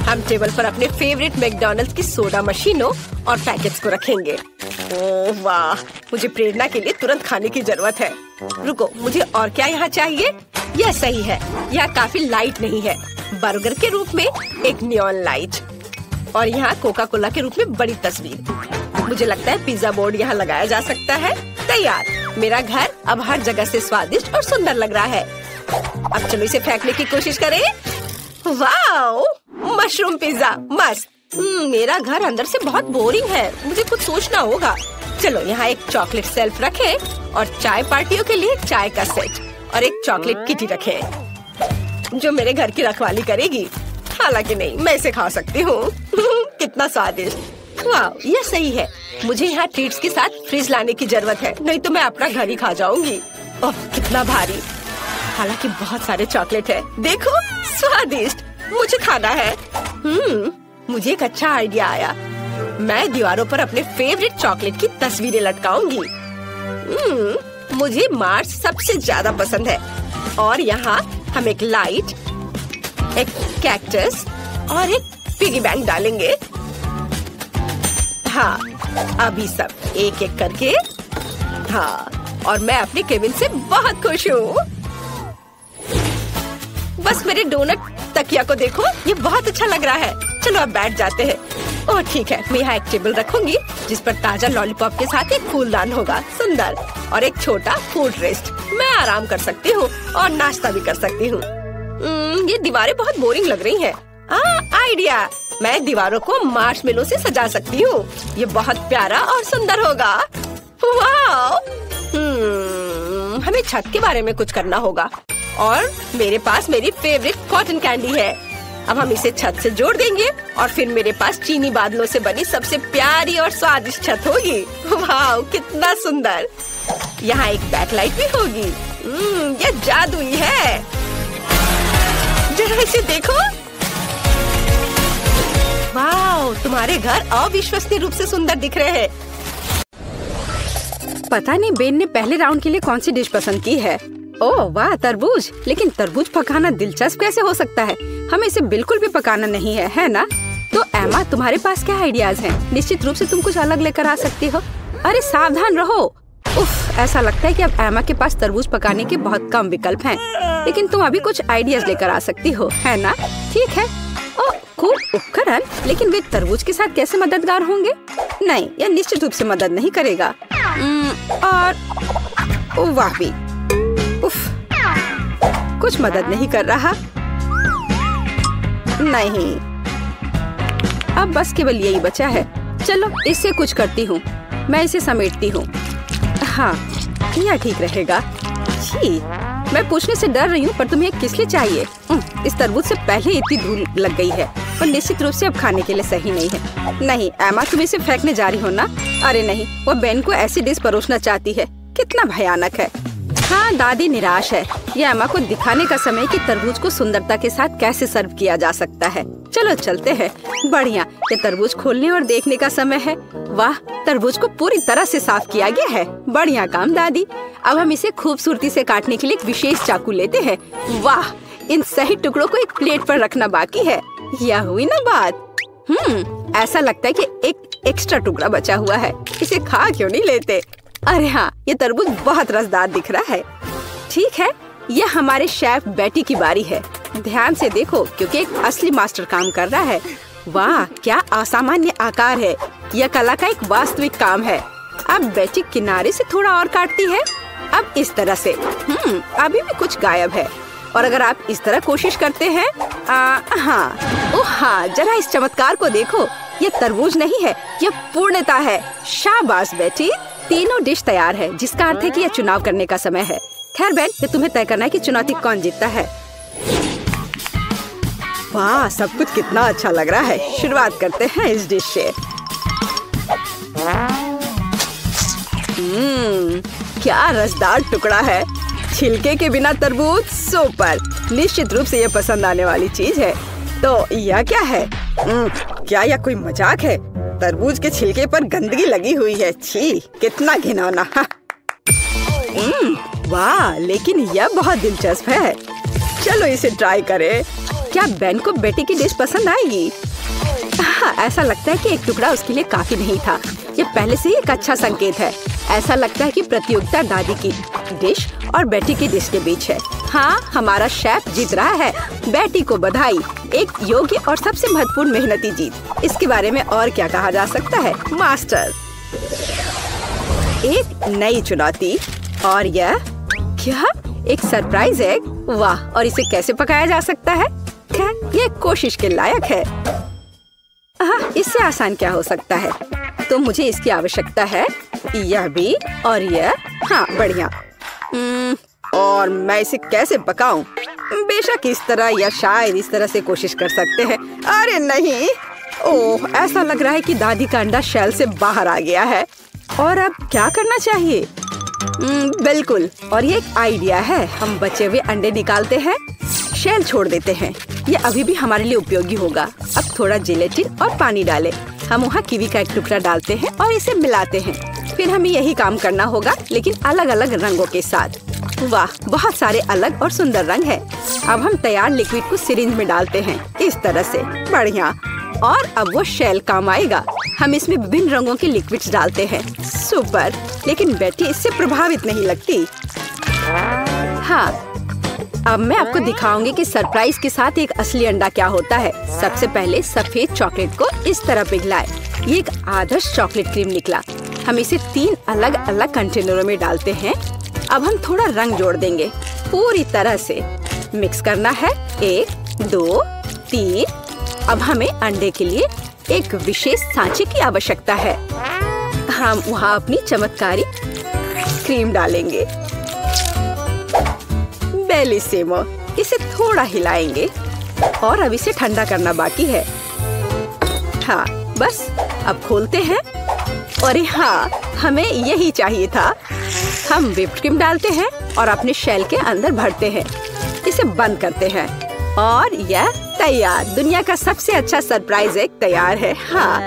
हम टेबल पर अपने फेवरेट मैकडॉनल्ड्स की सोडा मशीनों और पैकेट्स को रखेंगे। ओह वाह, मुझे प्रेरणा के लिए तुरंत खाने की जरूरत है। रुको, मुझे और क्या यहाँ चाहिए? यह सही है, यह काफी लाइट नहीं है। बर्गर के रूप में एक नियॉन लाइट और यहाँ कोका कोला के रूप में बड़ी तस्वीर। मुझे लगता है पिज्जा बोर्ड यहाँ लगाया जा सकता है। तैयार, मेरा घर अब हर जगह से स्वादिष्ट और सुंदर लग रहा है। अब चलो इसे फेंकने की कोशिश करें। वाओ, मशरूम पिज्जा मस्त। मेरा घर अंदर से बहुत बोरिंग है, मुझे कुछ सोचना होगा। चलो यहाँ एक चॉकलेट शेल्फ रखे और चाय पार्टियों के लिए चाय का सेट और एक चॉकलेट किटी रखे जो मेरे घर की रखवाली करेगी। हालांकि नहीं, मैं इसे खा सकती हूँ। कितना स्वादिष्ट। वाह, ये सही है। मुझे यहाँ ट्रीट्स के साथ फ्रिज लाने की जरूरत है, नहीं तो मैं अपना घर ही खा जाऊंगी। ओह, कितना भारी। हालांकि बहुत सारे चॉकलेट है। देखो, स्वादिष्ट, मुझे खाना है। मुझे एक अच्छा आइडिया आया। मैं दीवारों पर अपने फेवरेट चॉकलेट की तस्वीरें लटकाऊंगी। मुझे मार्स सबसे ज्यादा पसंद है और यहाँ हम एक लाइट, एक कैक्टस और एक पिगी बैंक डालेंगे। हाँ, अभी सब एक एक करके। हाँ, और मैं अपने केबिन से बहुत खुश हूँ। बस मेरे डोनट तकिया को देखो, ये बहुत अच्छा लग रहा है। चलो अब बैठ जाते हैं। ओह ठीक है, मैं यहाँ एक टेबल रखूंगी जिस पर ताजा लॉलीपॉप के साथ एक फूलदान होगा, सुंदर, और एक छोटा फूड रेस्ट। मैं आराम कर सकती हूँ और नाश्ता भी कर सकती हूँ। ये दीवारें बहुत बोरिंग लग रही हैं। आइडिया, मैं दीवारों को मार्शमेलो से सजा सकती हूँ। ये बहुत प्यारा और सुंदर होगा। वाह! हमें छत के बारे में कुछ करना होगा और मेरे पास मेरी फेवरेट कॉटन कैंडी है। अब हम इसे छत से जोड़ देंगे और फिर मेरे पास चीनी बादलों से बनी सबसे प्यारी और स्वादिष्ट छत होगी। वाह, कितना सुंदर। यहाँ एक बैकलाइट भी होगी। ये जादुई है। जरा इसे देखो। वाह, तुम्हारे घर अविश्वसनीय रूप से सुंदर दिख रहे हैं। पता नहीं बेन ने पहले राउंड के लिए कौन सी डिश पसंद की है। ओह वाह, तरबूज। लेकिन तरबूज पकाना दिलचस्प कैसे हो सकता है? हमें इसे बिल्कुल भी पकाना नहीं है ना? तो एमा, तुम्हारे पास क्या आइडियाज हैं? निश्चित रूप से तुम कुछ अलग लेकर आ सकती हो। अरे सावधान रहो। उफ, ऐसा लगता है कि अब एमा के पास तरबूज पकाने के बहुत कम विकल्प हैं। लेकिन तुम अभी कुछ आइडियाज लेकर आ सकती हो, है ना? ठीक है। ओह, खूब उपकरण, लेकिन वे तरबूज के साथ कैसे मददगार होंगे? नहीं, यह निश्चित रूप से मदद नहीं करेगा। और वाह भी, उफ, कुछ मदद नहीं कर रहा। नहीं, अब बस केवल यही बचा है। चलो इससे कुछ करती हूँ। मैं इसे समेटती हूँ। हाँ, यह ठीक रहेगा। जी, मैं पूछने से डर रही हूँ, पर तुम्हें किस लिए चाहिए? इस तरबूज से पहले इतनी धूल लग गई है और निश्चित रूप से अब खाने के लिए सही नहीं है। नहीं एमा, तुम इसे फेंकने जा रही हो ना? अरे नहीं, वो बेन को ऐसी डिश परोसना चाहती है। कितना भयानक है। हाँ, दादी निराश है। ये एमा को दिखाने का समय कि तरबूज को सुंदरता के साथ कैसे सर्व किया जा सकता है। चलो चलते हैं। बढ़िया, ये तरबूज खोलने और देखने का समय है। वाह, तरबूज को पूरी तरह से साफ किया गया है। बढ़िया काम दादी। अब हम इसे खूबसूरती से काटने के लिए एक विशेष चाकू लेते हैं। वाह, इन सही टुकड़ों को एक प्लेट पर रखना बाकी है। यह हुई ना बात। ऐसा लगता है कि एक एक्स्ट्रा टुकड़ा बचा हुआ है। इसे खा क्यों नहीं लेते? अरे हाँ, ये तरबूज बहुत रसदार दिख रहा है। ठीक है, ये हमारे शेफ बेटी की बारी है। ध्यान से देखो, क्योंकि एक असली मास्टर काम कर रहा है। वाह, क्या असामान्य आकार है। यह कला का एक वास्तविक काम है। अब बेटी किनारे से थोड़ा और काटती है। अब इस तरह से। अभी भी कुछ गायब है। और अगर आप इस तरह कोशिश करते हैं, हाँ, जरा इस चमत्कार को देखो। ये तरबूज नहीं है, ये पूर्णता है। शाबाश बेटी। तीनों डिश तैयार है, जिसका अर्थ है कि यह चुनाव करने का समय है। खैर बेन, ये तुम्हें तय करना है कि चुनौती कौन जीतता है। वाह, सब कुछ कितना अच्छा लग रहा है। शुरुआत करते हैं इस डिश से। क्या रसदार टुकड़ा है। छिलके के बिना तरबूज सुपर। निश्चित रूप से यह पसंद आने वाली चीज है। तो यह क्या है? क्या यह कोई मजाक है? तरबूज के छिलके पर गंदगी लगी हुई है। छी, कितना घिनौना। वाह, लेकिन यह बहुत दिलचस्प है। चलो इसे ट्राई करें। क्या बेन को बेटी की डिश पसंद आएगी? हाँ, ऐसा लगता है कि एक टुकड़ा उसके लिए काफी नहीं था। ये पहले से ही एक अच्छा संकेत है। ऐसा लगता है कि प्रतियोगिता दादी की डिश और बेटी की डिश के बीच है। हाँ, हमारा शेफ जीत रहा है। बेटी को बधाई, एक योग्य और सबसे महत्वपूर्ण मेहनती जीत। इसके बारे में और क्या कहा जा सकता है? मास्टर, एक नई चुनौती। और यह क्या? एक सरप्राइज एग? वाह! और इसे कैसे पकाया जा सकता है? खैर, ये कोशिश के लायक है। हाँ, इससे आसान क्या हो सकता है? तो मुझे इसकी आवश्यकता है। यह भी और यह। हाँ, बढ़िया। और मैं इसे कैसे पकाऊं? बेशक इस तरह या शायद इस तरह से कोशिश कर सकते हैं। अरे नहीं! ओह, ऐसा लग रहा है कि दादी का अंडा शेल से बाहर आ गया है। और अब क्या करना चाहिए? बिल्कुल, और ये एक आइडिया है। हम बचे हुए अंडे निकालते हैं, शेल छोड़ देते हैं। ये अभी भी हमारे लिए उपयोगी होगा। अब थोड़ा जिलेटिन और पानी डालें। हम वहाँ कीवी का एक टुकड़ा डालते हैं और इसे मिलाते हैं। फिर हमें यही काम करना होगा, लेकिन अलग अलग रंगों के साथ। वाह, बहुत सारे अलग और सुंदर रंग है। अब हम तैयार लिक्विड को सिरिंज में डालते हैं, इस तरह से। बढ़िया। और अब वो शेल काम आएगा। हम इसमें विभिन्न रंगों के लिक्विड्स डालते हैं। सुपर! लेकिन बेटी इससे प्रभावित नहीं लगती। हाँ, अब मैं आपको दिखाऊंगी कि सरप्राइज के साथ एक असली अंडा क्या होता है। सबसे पहले सफेद चॉकलेट को इस तरह पिघलाएं। ये एक आदर्श चॉकलेट क्रीम निकला। हम इसे 3 अलग अलग कंटेनरों में डालते हैं। अब हम थोड़ा रंग जोड़ देंगे। पूरी तरह से मिक्स करना है। 1, 2, 3। अब हमें अंडे के लिए एक विशेष सांचे की आवश्यकता है। हम वहाँ अपनी चमत्कारी क्रीम डालेंगे। बेलिसिमो। इसे थोड़ा हिलाएंगे और अब इसे ठंडा करना बाकी है। हाँ, बस अब खोलते हैं। अरे हाँ, हमें यही चाहिए था। हम व्हिप्ड क्रीम डालते हैं और अपने शेल के अंदर भरते हैं। इसे बंद करते हैं और यह तैयार। दुनिया का सबसे अच्छा सरप्राइज एग तैयार है। हाँ,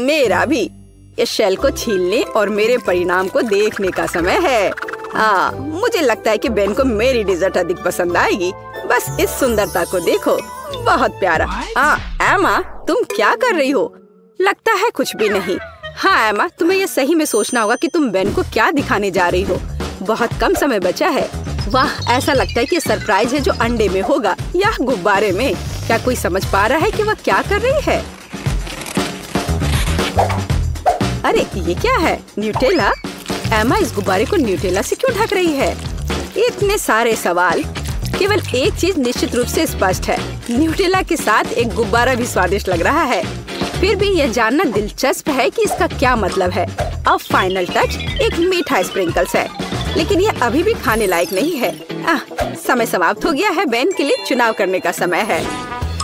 मेरा भी। इस शेल को छीलने और मेरे परिणाम को देखने का समय है। हाँ, मुझे लगता है कि बेन को मेरी डिजर्ट अधिक पसंद आएगी। बस इस सुंदरता को देखो, बहुत प्यारा। हाँ, एमा, तुम क्या कर रही हो? लगता है कुछ भी नहीं। हाँ एमा, तुम्हें यह सही में सोचना होगा कि तुम बेन को क्या दिखाने जा रही हो। बहुत कम समय बचा है। वाह, ऐसा लगता है कि सरप्राइज है जो अंडे में होगा या गुब्बारे में। क्या कोई समझ पा रहा है कि वह क्या कर रही है? अरे ये क्या है? न्यूटेला? एमा इस गुब्बारे को न्यूटेला से क्यों ढक रही है? इतने सारे सवाल। केवल एक चीज निश्चित रूप से स्पष्ट है, न्यूटेला के साथ एक गुब्बारा भी स्वादिष्ट लग रहा है। फिर भी यह जानना दिलचस्प है कि इसका क्या मतलब है। अब फाइनल टच एक मीठा स्प्रिंकल्स है, लेकिन यह अभी भी खाने लायक नहीं है। समय समाप्त हो गया है। बेन के लिए चुनाव करने का समय है।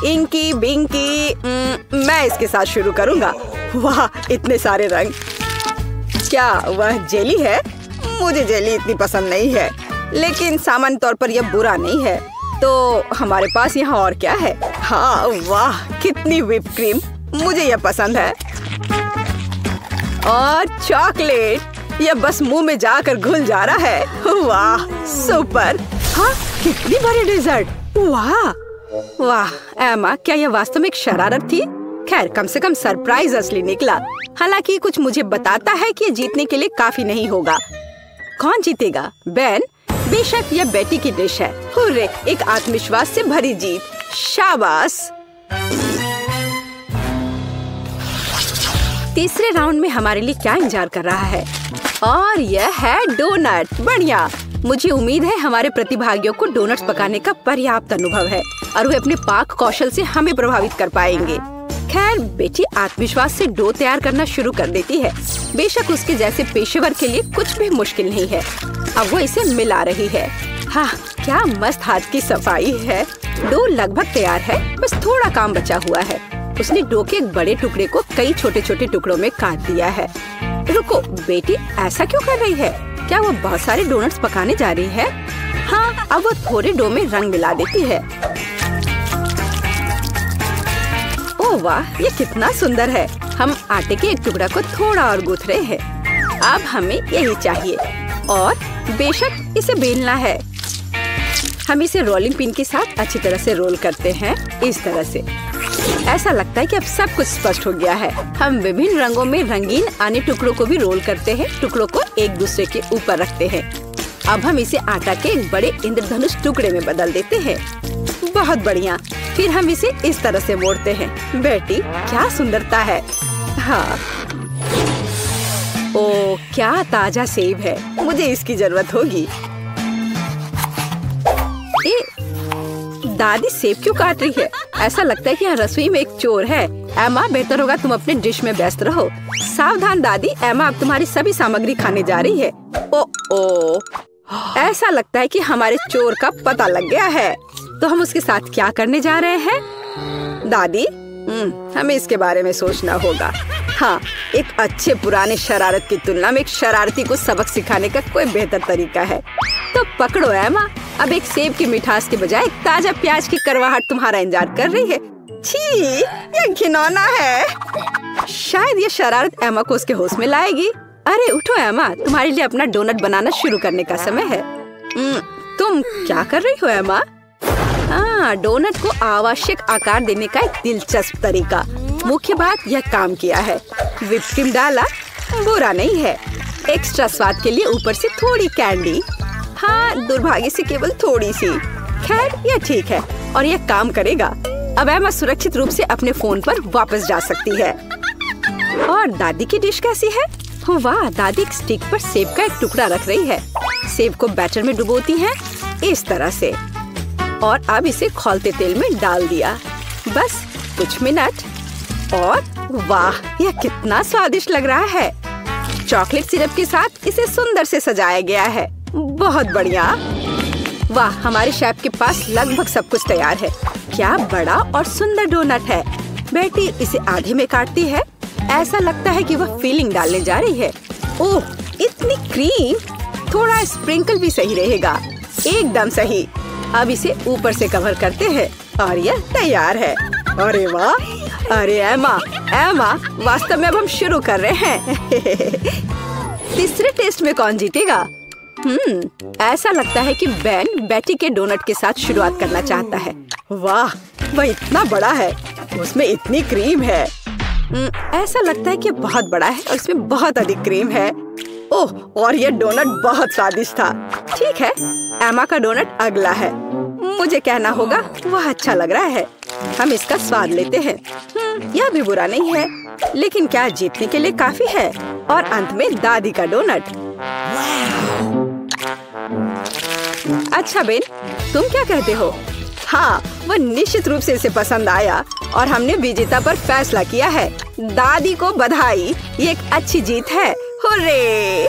इंकी बिंकी, मैं इसके साथ शुरू करूंगा। वाह, इतने सारे रंग। क्या वह जेली है? मुझे जेली इतनी पसंद नहीं है, लेकिन सामान्य तौर पर यह बुरा नहीं है। तो हमारे पास यहाँ और क्या है? हाँ, वाह, कितनी व्हिप क्रीम। मुझे यह पसंद है। और चॉकलेट, यह बस मुंह में जाकर घुल जा रहा है। वाह, सुपर। हाँ, कितनी बड़ी डेजर्ट। वाह वाह एमा, क्या यह वास्तव में एक शरारत थी? खैर, कम से कम सरप्राइज असली निकला। हालांकि कुछ मुझे बताता है कि जीतने के लिए काफी नहीं होगा। कौन जीतेगा? बेन? बेशक यह बेटी की डिश है। हुर्रे, एक आत्मविश्वास से भरी जीत। शाबाश। तीसरे राउंड में हमारे लिए क्या इंतजार कर रहा है? और यह है डोनट। बढ़िया। मुझे उम्मीद है हमारे प्रतिभागियों को डोनट्स पकाने का पर्याप्त अनुभव है और वे अपने पाक कौशल से हमें प्रभावित कर पाएंगे। खैर, बेटी आत्मविश्वास से डो तैयार करना शुरू कर देती है। बेशक उसके जैसे पेशेवर के लिए कुछ भी मुश्किल नहीं है। अब वो इसे मिला रही है। हाँ, क्या मस्त हाथ की सफाई है। डो लगभग तैयार है, बस थोड़ा काम बचा हुआ है। उसने डो के एक बड़े टुकड़े को कई छोटे छोटे टुकड़ों में काट दिया है। रुको, बेटी ऐसा क्यों कर रही है? क्या वो बहुत सारे डोनट्स पकाने जा रही है? हाँ, अब वो थोड़े डो में रंग मिला देती है। ओह वाह, ये कितना सुंदर है। हम आटे के एक टुकड़ा को थोड़ा और गूंथ रहे हैं। अब हमें यही चाहिए और बेशक इसे बेलना है। हम इसे रोलिंग पिन के साथ अच्छी तरह से रोल करते हैं, इस तरह से। ऐसा लगता है कि अब सब कुछ स्पष्ट हो गया है। हम विभिन्न रंगों में रंगीन अन्य टुकड़ों को भी रोल करते हैं, टुकड़ों को एक दूसरे के ऊपर रखते हैं। अब हम इसे आटा के एक बड़े इंद्रधनुष टुकड़े में बदल देते हैं। बहुत बढ़िया। फिर हम इसे इस तरह से मोड़ते हैं। बेटी, क्या सुंदरता है। हाँ, ओ क्या ताजा सेब है, मुझे इसकी जरूरत होगी। दादी सेब क्यों काट रही है? ऐसा लगता है कि यहाँ रसोई में एक चोर है। एमा, बेहतर होगा तुम अपने डिश में व्यस्त रहो। सावधान दादी, एमा अब तुम्हारी सभी सामग्री खाने जा रही है। ओ, ऐसा लगता है कि हमारे चोर का पता लग गया है। तो हम उसके साथ क्या करने जा रहे हैं? दादी, हमें इसके बारे में सोचना होगा। हाँ, एक अच्छे पुराने शरारत की तुलना में एक शरारती को सबक सिखाने का कोई बेहतर तरीका है। तो पकड़ो एमा, अब एक सेब की मिठास के बजाय एक ताजा प्याज की करवाहट तुम्हारा इंतजार कर रही है। छी, ये घिनौना है। शायद ये शरारत एमा को उसके होश में लाएगी। अरे उठो एमा, तुम्हारे लिए अपना डोनट बनाना शुरू करने का समय है। तुम क्या कर रही हो एमा? हाँ, डोनट को आवश्यक आकार देने का एक दिलचस्प तरीका। मुख्य बात, यह काम किया है। व्हिप क्रीम डाला, बुरा नहीं है। एक्स्ट्रा स्वाद के लिए ऊपर से थोड़ी कैंडी। हाँ, दुर्भाग्य से केवल थोड़ी सी। खैर, यह ठीक है और यह काम करेगा। अब एमा सुरक्षित रूप से अपने फोन पर वापस जा सकती है। और दादी की डिश कैसी है? वाह, दादी एक स्टिक पर सेब का एक टुकड़ा रख रही है। सेब को बैटर में डुबोती हैं इस तरह से, और अब इसे खौलते तेल में डाल दिया। बस कुछ मिनट और वाह, यह कितना स्वादिष्ट लग रहा है। चॉकलेट सिरप के साथ इसे सुंदर से सजाया गया है। बहुत बढ़िया। वाह, हमारे शेफ के पास लगभग सब कुछ तैयार है। क्या बड़ा और सुंदर डोनट है। बेटी इसे आधे में काटती है। ऐसा लगता है कि वह फिलिंग डालने जा रही है। ओह, इतनी क्रीम। थोड़ा स्प्रिंकल भी सही रहेगा। एकदम सही। अब इसे ऊपर से कवर करते हैं और यह तैयार है। अरे वाह। अरे एमा, वास्तव में अब हम शुरू कर रहे हैं। तीसरे टेस्ट में कौन जीतेगा? ऐसा लगता है कि बेन बेटी के डोनट के साथ शुरुआत करना चाहता है। वाह, वह इतना बड़ा है, उसमें इतनी क्रीम है। ऐसा लगता है कि बहुत बड़ा है और इसमें बहुत अधिक क्रीम है। ओह, और यह डोनट बहुत स्वादिष्ट था। ठीक है, एमा का डोनट अगला है। मुझे कहना होगा वह अच्छा लग रहा है। हम इसका स्वाद लेते हैं। यह भी बुरा नहीं है, लेकिन क्या जीतने के लिए काफी है? और अंत में दादी का डोनट। अच्छा बेन, तुम क्या कहते हो? हाँ, वह निश्चित रूप से इसे पसंद आया और हमने विजेता पर फैसला किया है। दादी को बधाई, ये एक अच्छी जीत है। हुर्रे!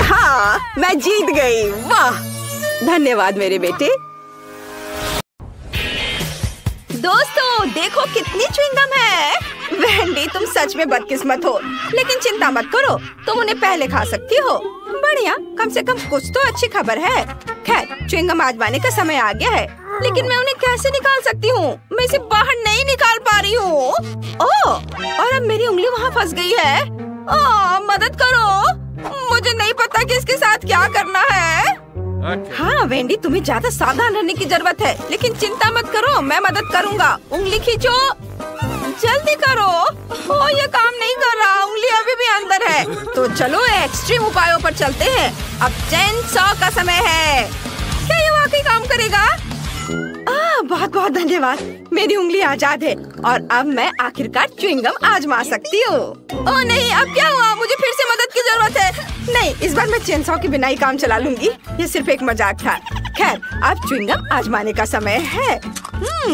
हाँ, मैं जीत गई। वाह, धन्यवाद मेरे बेटे। दोस्तों, देखो कितनी च्युइंगम है। वेंडी, तुम सच में बदकिस्मत हो, लेकिन चिंता मत करो, तुम उन्हें पहले खा सकती हो। बढ़िया, कम से कम कुछ तो अच्छी खबर है। खैर, च्युइंगम आजमाने का समय आ गया है, लेकिन मैं उन्हें कैसे निकाल सकती हूँ? मैं इसे बाहर नहीं निकाल पा रही हूँ। ओह, और अब मेरी उंगली वहाँ फंस गई है। ओह, मदद करो, मुझे नहीं पता कि इसके साथ क्या करना है। हाँ वेंडी, तुम्हें ज्यादा सावधान रहने की जरूरत है, लेकिन चिंता मत करो, मैं मदद करूँगा। उंगली खींचो, जल्दी करो। ओह, ये काम नहीं कर रहा, उंगली अभी भी अंदर है। तो चलो एक्सट्रीम उपायों पर चलते हैं। अब चेन सॉ का समय है। क्या ये वाकई काम करेगा? बहुत बहुत धन्यवाद, मेरी उंगली आजाद है और अब मैं आखिरकार च्युइंगम आजमा सकती हूँ। ओह नहीं, अब क्या हुआ? मुझे फिर से मदद की जरूरत है। नहीं, इस बार मैं चेन सॉ के बिना ही काम चला लूंगी। ये सिर्फ एक मजाक था। खैर, अब च्युइंगम आजमाने का समय है।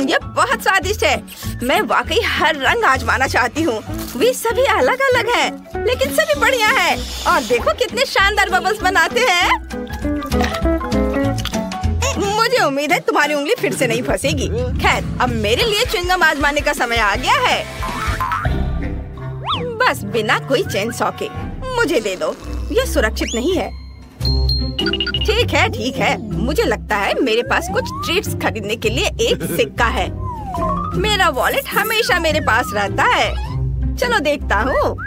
ये बहुत स्वादिष्ट है। मैं वाकई हर रंग आजमाना चाहती हूँ। वे सभी अलग अलग हैं, लेकिन सभी बढ़िया है। और देखो कितने शानदार बबल्स बनाते हैं। मुझे उम्मीद है तुम्हारी उंगली फिर से नहीं फंसेगी। खैर, अब मेरे लिए च्युइंगम आजमाने का समय आ गया है। बस बिना कोई चेन सॉ के मुझे दे दो, ये सुरक्षित नहीं है। ठीक है, मुझे लगता है मेरे पास कुछ ट्रीट्स खरीदने के लिए एक सिक्का है। मेरा वॉलेट हमेशा मेरे पास रहता है। चलो देखता हूँ।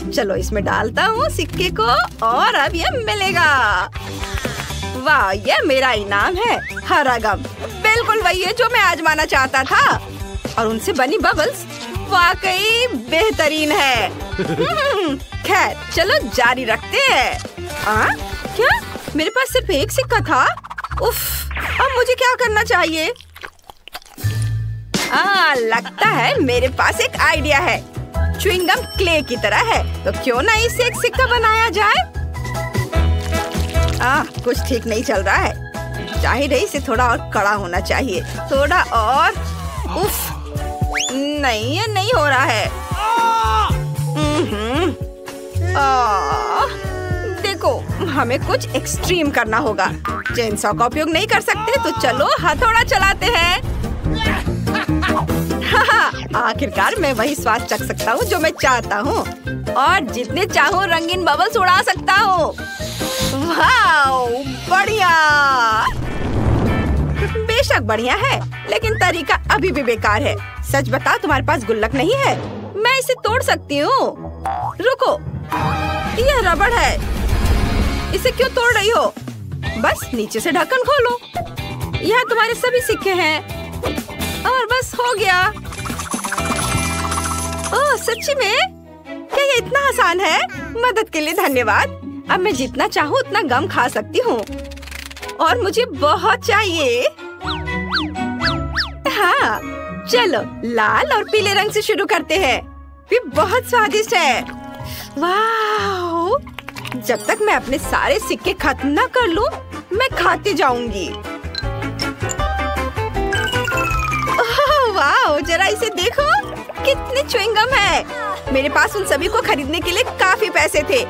चलो इसमें डालता हूँ सिक्के को और अब ये मिलेगा। वाह, ये मेरा इनाम है। हरा गम बिल्कुल वही है जो मैं आजमाना चाहता था। और उनसे बनी बबल्स वाकई बेहतरीन है। खैर चलो जारी रखते हैं। क्या मेरे पास सिर्फ एक सिक्का था? उफ, अब मुझे क्या करना चाहिए? लगता है मेरे पास एक आइडिया है। च्युइंगम क्ले की तरह है, तो क्यों ना इसे एक सिक्का बनाया जाए? कुछ ठीक नहीं चल रहा है। जाहिर है इसे थोड़ा और कड़ा होना चाहिए। थोड़ा और। उफ, नहीं ये नहीं हो रहा है। देखो, हमें कुछ एक्सट्रीम करना होगा। चेनसॉ का उपयोग नहीं कर सकते, तो चलो हथौड़ा चलाते हैं। आखिरकार मैं वही स्वाद चख सकता हूँ जो मैं चाहता हूँ, और जितने चाहूँ रंगीन बबल्स उड़ा सकता हूँ। वाओ, बढ़िया। बेशक बढ़िया है, लेकिन तरीका अभी भी बेकार है। सच बताओ, तुम्हारे पास गुल्लक नहीं है? मैं इसे तोड़ सकती हूँ। रुको, यह रबड़ है। इसे क्यों तोड़ रही हो? बस नीचे से ढक्कन खोलो। यहाँ तुम्हारे सभी सिक्के हैं। और बस हो गया। ओह, सच्ची में? क्या ये इतना आसान है? मदद के लिए धन्यवाद। अब मैं जितना चाहूँ उतना गम खा सकती हूँ, और मुझे बहुत चाहिए। हाँ, चलो लाल और पीले रंग से शुरू करते हैं। ये बहुत स्वादिष्ट है। वाह! जब तक मैं अपने सारे सिक्के खत्म न कर लूं, मैं खाती जाऊंगी। वाह! जरा इसे देखो, कितने च्युइंगम है। मेरे पास उन सभी को खरीदने के लिए काफी पैसे थे।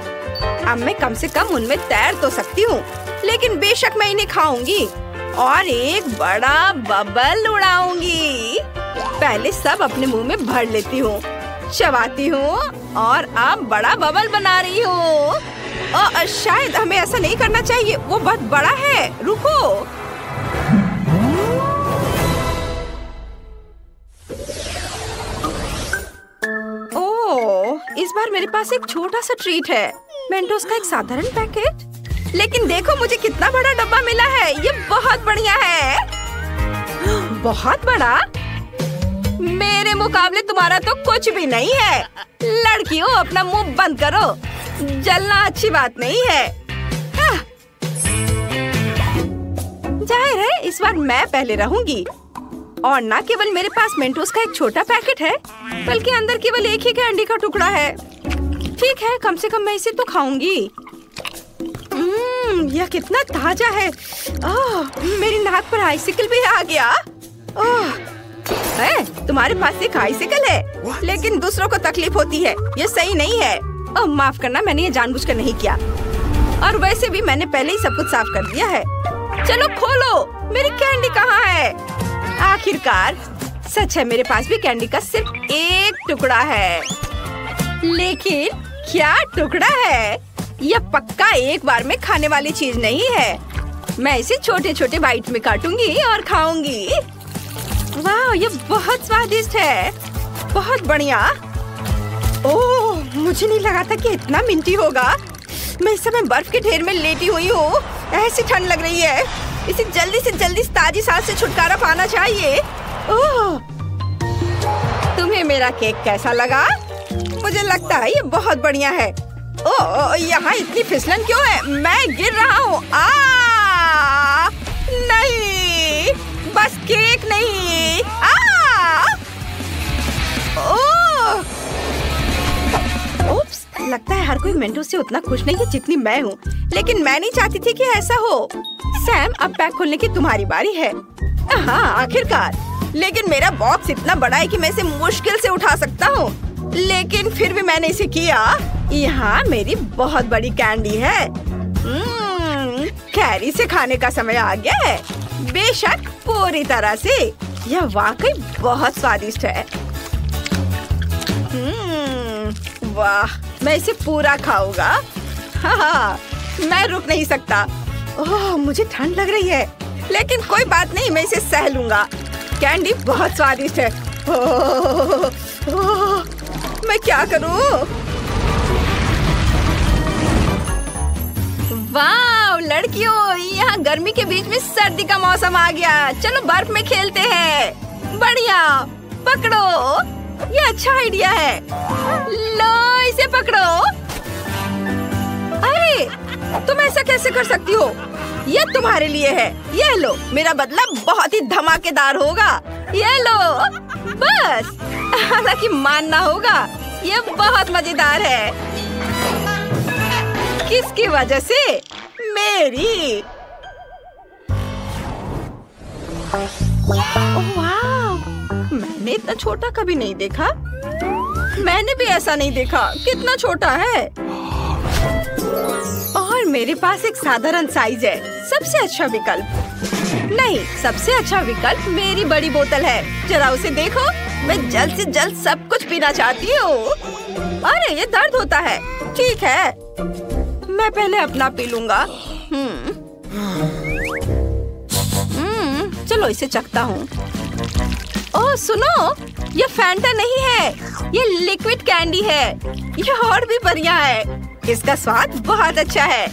अब मैं कम से कम उनमें तैर तो सकती हूँ, लेकिन बेशक मैं इन्हें खाऊंगी और एक बड़ा बबल उड़ाऊंगी। पहले सब अपने मुंह में भर लेती हूँ, चबाती हूँ, और अब बड़ा बबल बना रही हूँ। शायद हमें ऐसा नहीं करना चाहिए, वो बहुत बड़ा है। रुको। इस बार मेरे पास एक छोटा सा ट्रीट है। मेंटोस का एक साधारण पैकेट। लेकिन देखो मुझे कितना बड़ा डब्बा मिला है। ये बहुत बढ़िया है। बहुत बड़ा? मेरे मुकाबले तुम्हारा तो कुछ भी नहीं है। लड़कियों, अपना मुंह बंद करो। जलना अच्छी बात नहीं है। जाहिर है इस बार मैं पहले रहूंगी। और न केवल मेरे पास मेंटोस का एक छोटा पैकेट है, बल्कि अंदर केवल एक ही कैंडी का टुकड़ा है। ठीक है, कम से कम मैं इसे तो खाऊंगी। यह कितना ताजा है। मेरी नाक पर आइसिकल भी आ गया। तुम्हारे पास एक आइसिकल है, लेकिन दूसरों को तकलीफ होती है। ये सही नहीं है। माफ करना, मैंने ये जानबूझकर नहीं किया। और वैसे भी मैंने पहले ही सब कुछ साफ कर दिया है। चलो खोलो, मेरी कैंडी कहाँ है? आखिरकार सच है, मेरे पास भी कैंडी का सिर्फ एक टुकड़ा है। लेकिन क्या टुकड़ा है? यह पक्का एक बार में खाने वाली चीज नहीं है। मैं इसे छोटे छोटे बाइट में काटूंगी और खाऊंगी। वाह, ये बहुत स्वादिष्ट है। बहुत बढ़िया। ओह, मुझे नहीं लगा था कि इतना मिंटी होगा। मैं इस समय बर्फ के ढेर में लेटी हुई हूँ। ऐसी ठंड लग रही है। इसे जल्दी से जल्दी ताजी सांस से छुटकारा पाना चाहिए। ओह, तुम्हें मेरा केक कैसा लगा? मुझे लगता है ये बहुत बढ़िया है। ओह, यहाँ इतनी फिसलन क्यों है? मैं गिर रहा हूँ। नहीं, बस केक नहीं। ओप्स, लगता है हर कोई मेंटोस से उतना खुश नहीं है जितनी मैं हूँ। लेकिन मैं नहीं चाहती थी कि ऐसा हो। सैम, अब पैक खोलने की तुम्हारी बारी है। हाँ, आखिरकार। लेकिन मेरा बॉक्स इतना बड़ा है कि मैं इसे मुश्किल से उठा सकता हूँ। लेकिन फिर भी मैंने इसे किया। यहाँ मेरी बहुत बड़ी कैंडी है। खैर, इसे खाने का समय आ गया है। बेशक, पूरी तरह से। यह वाकई बहुत स्वादिष्ट है। वाह, मैं इसे पूरा खाऊंगा। हाँ, मैं रुक नहीं सकता। ओह, मुझे ठंड लग रही है, लेकिन कोई बात नहीं, मैं इसे सह लूंगा। कैंडी बहुत स्वादिष्ट है। मैं क्या करूं? वाह, वाह लड़कियों, यहाँ गर्मी के बीच में सर्दी का मौसम आ गया। चलो बर्फ में खेलते हैं। बढ़िया, पकड़ो, ये अच्छा आइडिया है। लो इसे पकड़ो। अरे तुम ऐसा कैसे कर सकती हो? ये तुम्हारे लिए है। ये लो, मेरा बदला बहुत ही धमाकेदार होगा। ये लो बस। हालांकि मानना होगा ये बहुत मजेदार है। किसकी वजह से? मेरी। ओह वाह, मैंने इतना छोटा कभी नहीं देखा। मैंने भी ऐसा नहीं देखा। कितना छोटा है। और मेरे पास एक साधारण साइज है। सबसे अच्छा विकल्प नहीं, सबसे अच्छा विकल्प मेरी बड़ी बोतल है। जरा उसे देखो। मैं जल्द से जल्द सब कुछ पीना चाहती हूँ। अरे ये दर्द होता है। ठीक है, मैं पहले अपना पी लूंगा। चलो इसे चखता हूँ। ओह सुनो, ये फैंटा नहीं है, ये लिक्विड कैंडी है। ये और भी बढ़िया है। इसका स्वाद बहुत अच्छा है।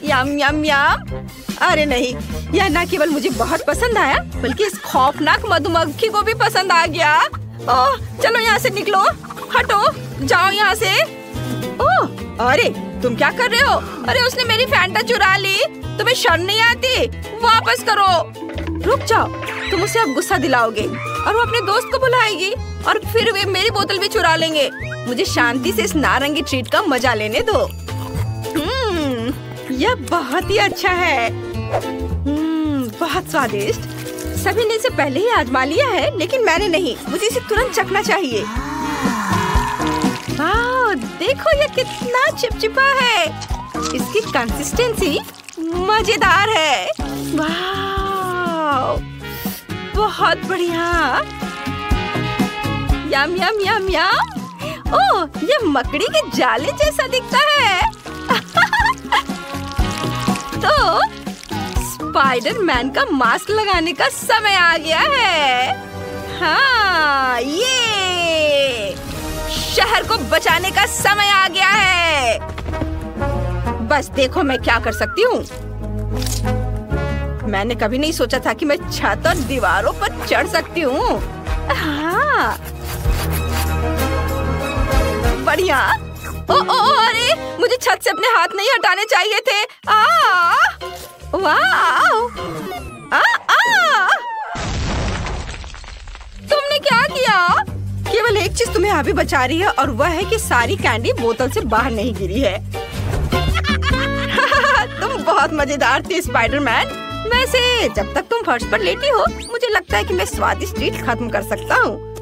यम यम यम। अरे नहीं, यह न केवल मुझे बहुत पसंद आया बल्कि इस खौफनाक मधुमक्खी को भी पसंद आ गया। ओह चलो यहाँ से निकलो। हटो, जाओ यहाँ से। ओह अरे तुम क्या कर रहे हो? अरे उसने मेरी फैंटा चुरा ली। तुम्हें शर्म नहीं आती? वापस करो। रुक जाओ, तुम उसे अब गुस्सा दिलाओगे और वो अपने दोस्त को बुलाएगी और फिर वे मेरी बोतल भी चुरा लेंगे। मुझे शांति से इस नारंगी ट्रीट का मजा लेने दो। यह बहुत ही अच्छा है। बहुत स्वादिष्ट। सभी ने इसे पहले ही आजमा लिया है लेकिन मैंने नहीं। मुझे इसे तुरंत चखना चाहिए। वाह देखो, ये कितना चिपचिपा है। इसकी कंसिस्टेंसी मजेदार है। वाह बहुत बढ़िया। यम यम यम यम। ओह ये मकड़ी के जाले जैसा दिखता है। तो स्पाइडरमैन का मास्क लगाने का समय आ गया है। हाँ, ये शहर को बचाने का समय आ गया है। बस देखो मैं क्या कर सकती हूँ। मैंने कभी नहीं सोचा था कि मैं छत और दीवारों पर चढ़ सकती हूँ। हाँ बढ़िया। अरे मुझे छत से अपने हाथ नहीं हटाने चाहिए थे। वाह! तुमने क्या किया? केवल एक चीज तुम्हें अभी बचा रही है और वह है कि सारी कैंडी बोतल से बाहर नहीं गिरी है। तुम बहुत मजेदार थी स्पाइडरमैन। वैसे जब तक तुम फर्श पर लेटी हो मुझे लगता है कि मैं स्वादिष्ट ट्रीट खत्म कर सकता हूँ।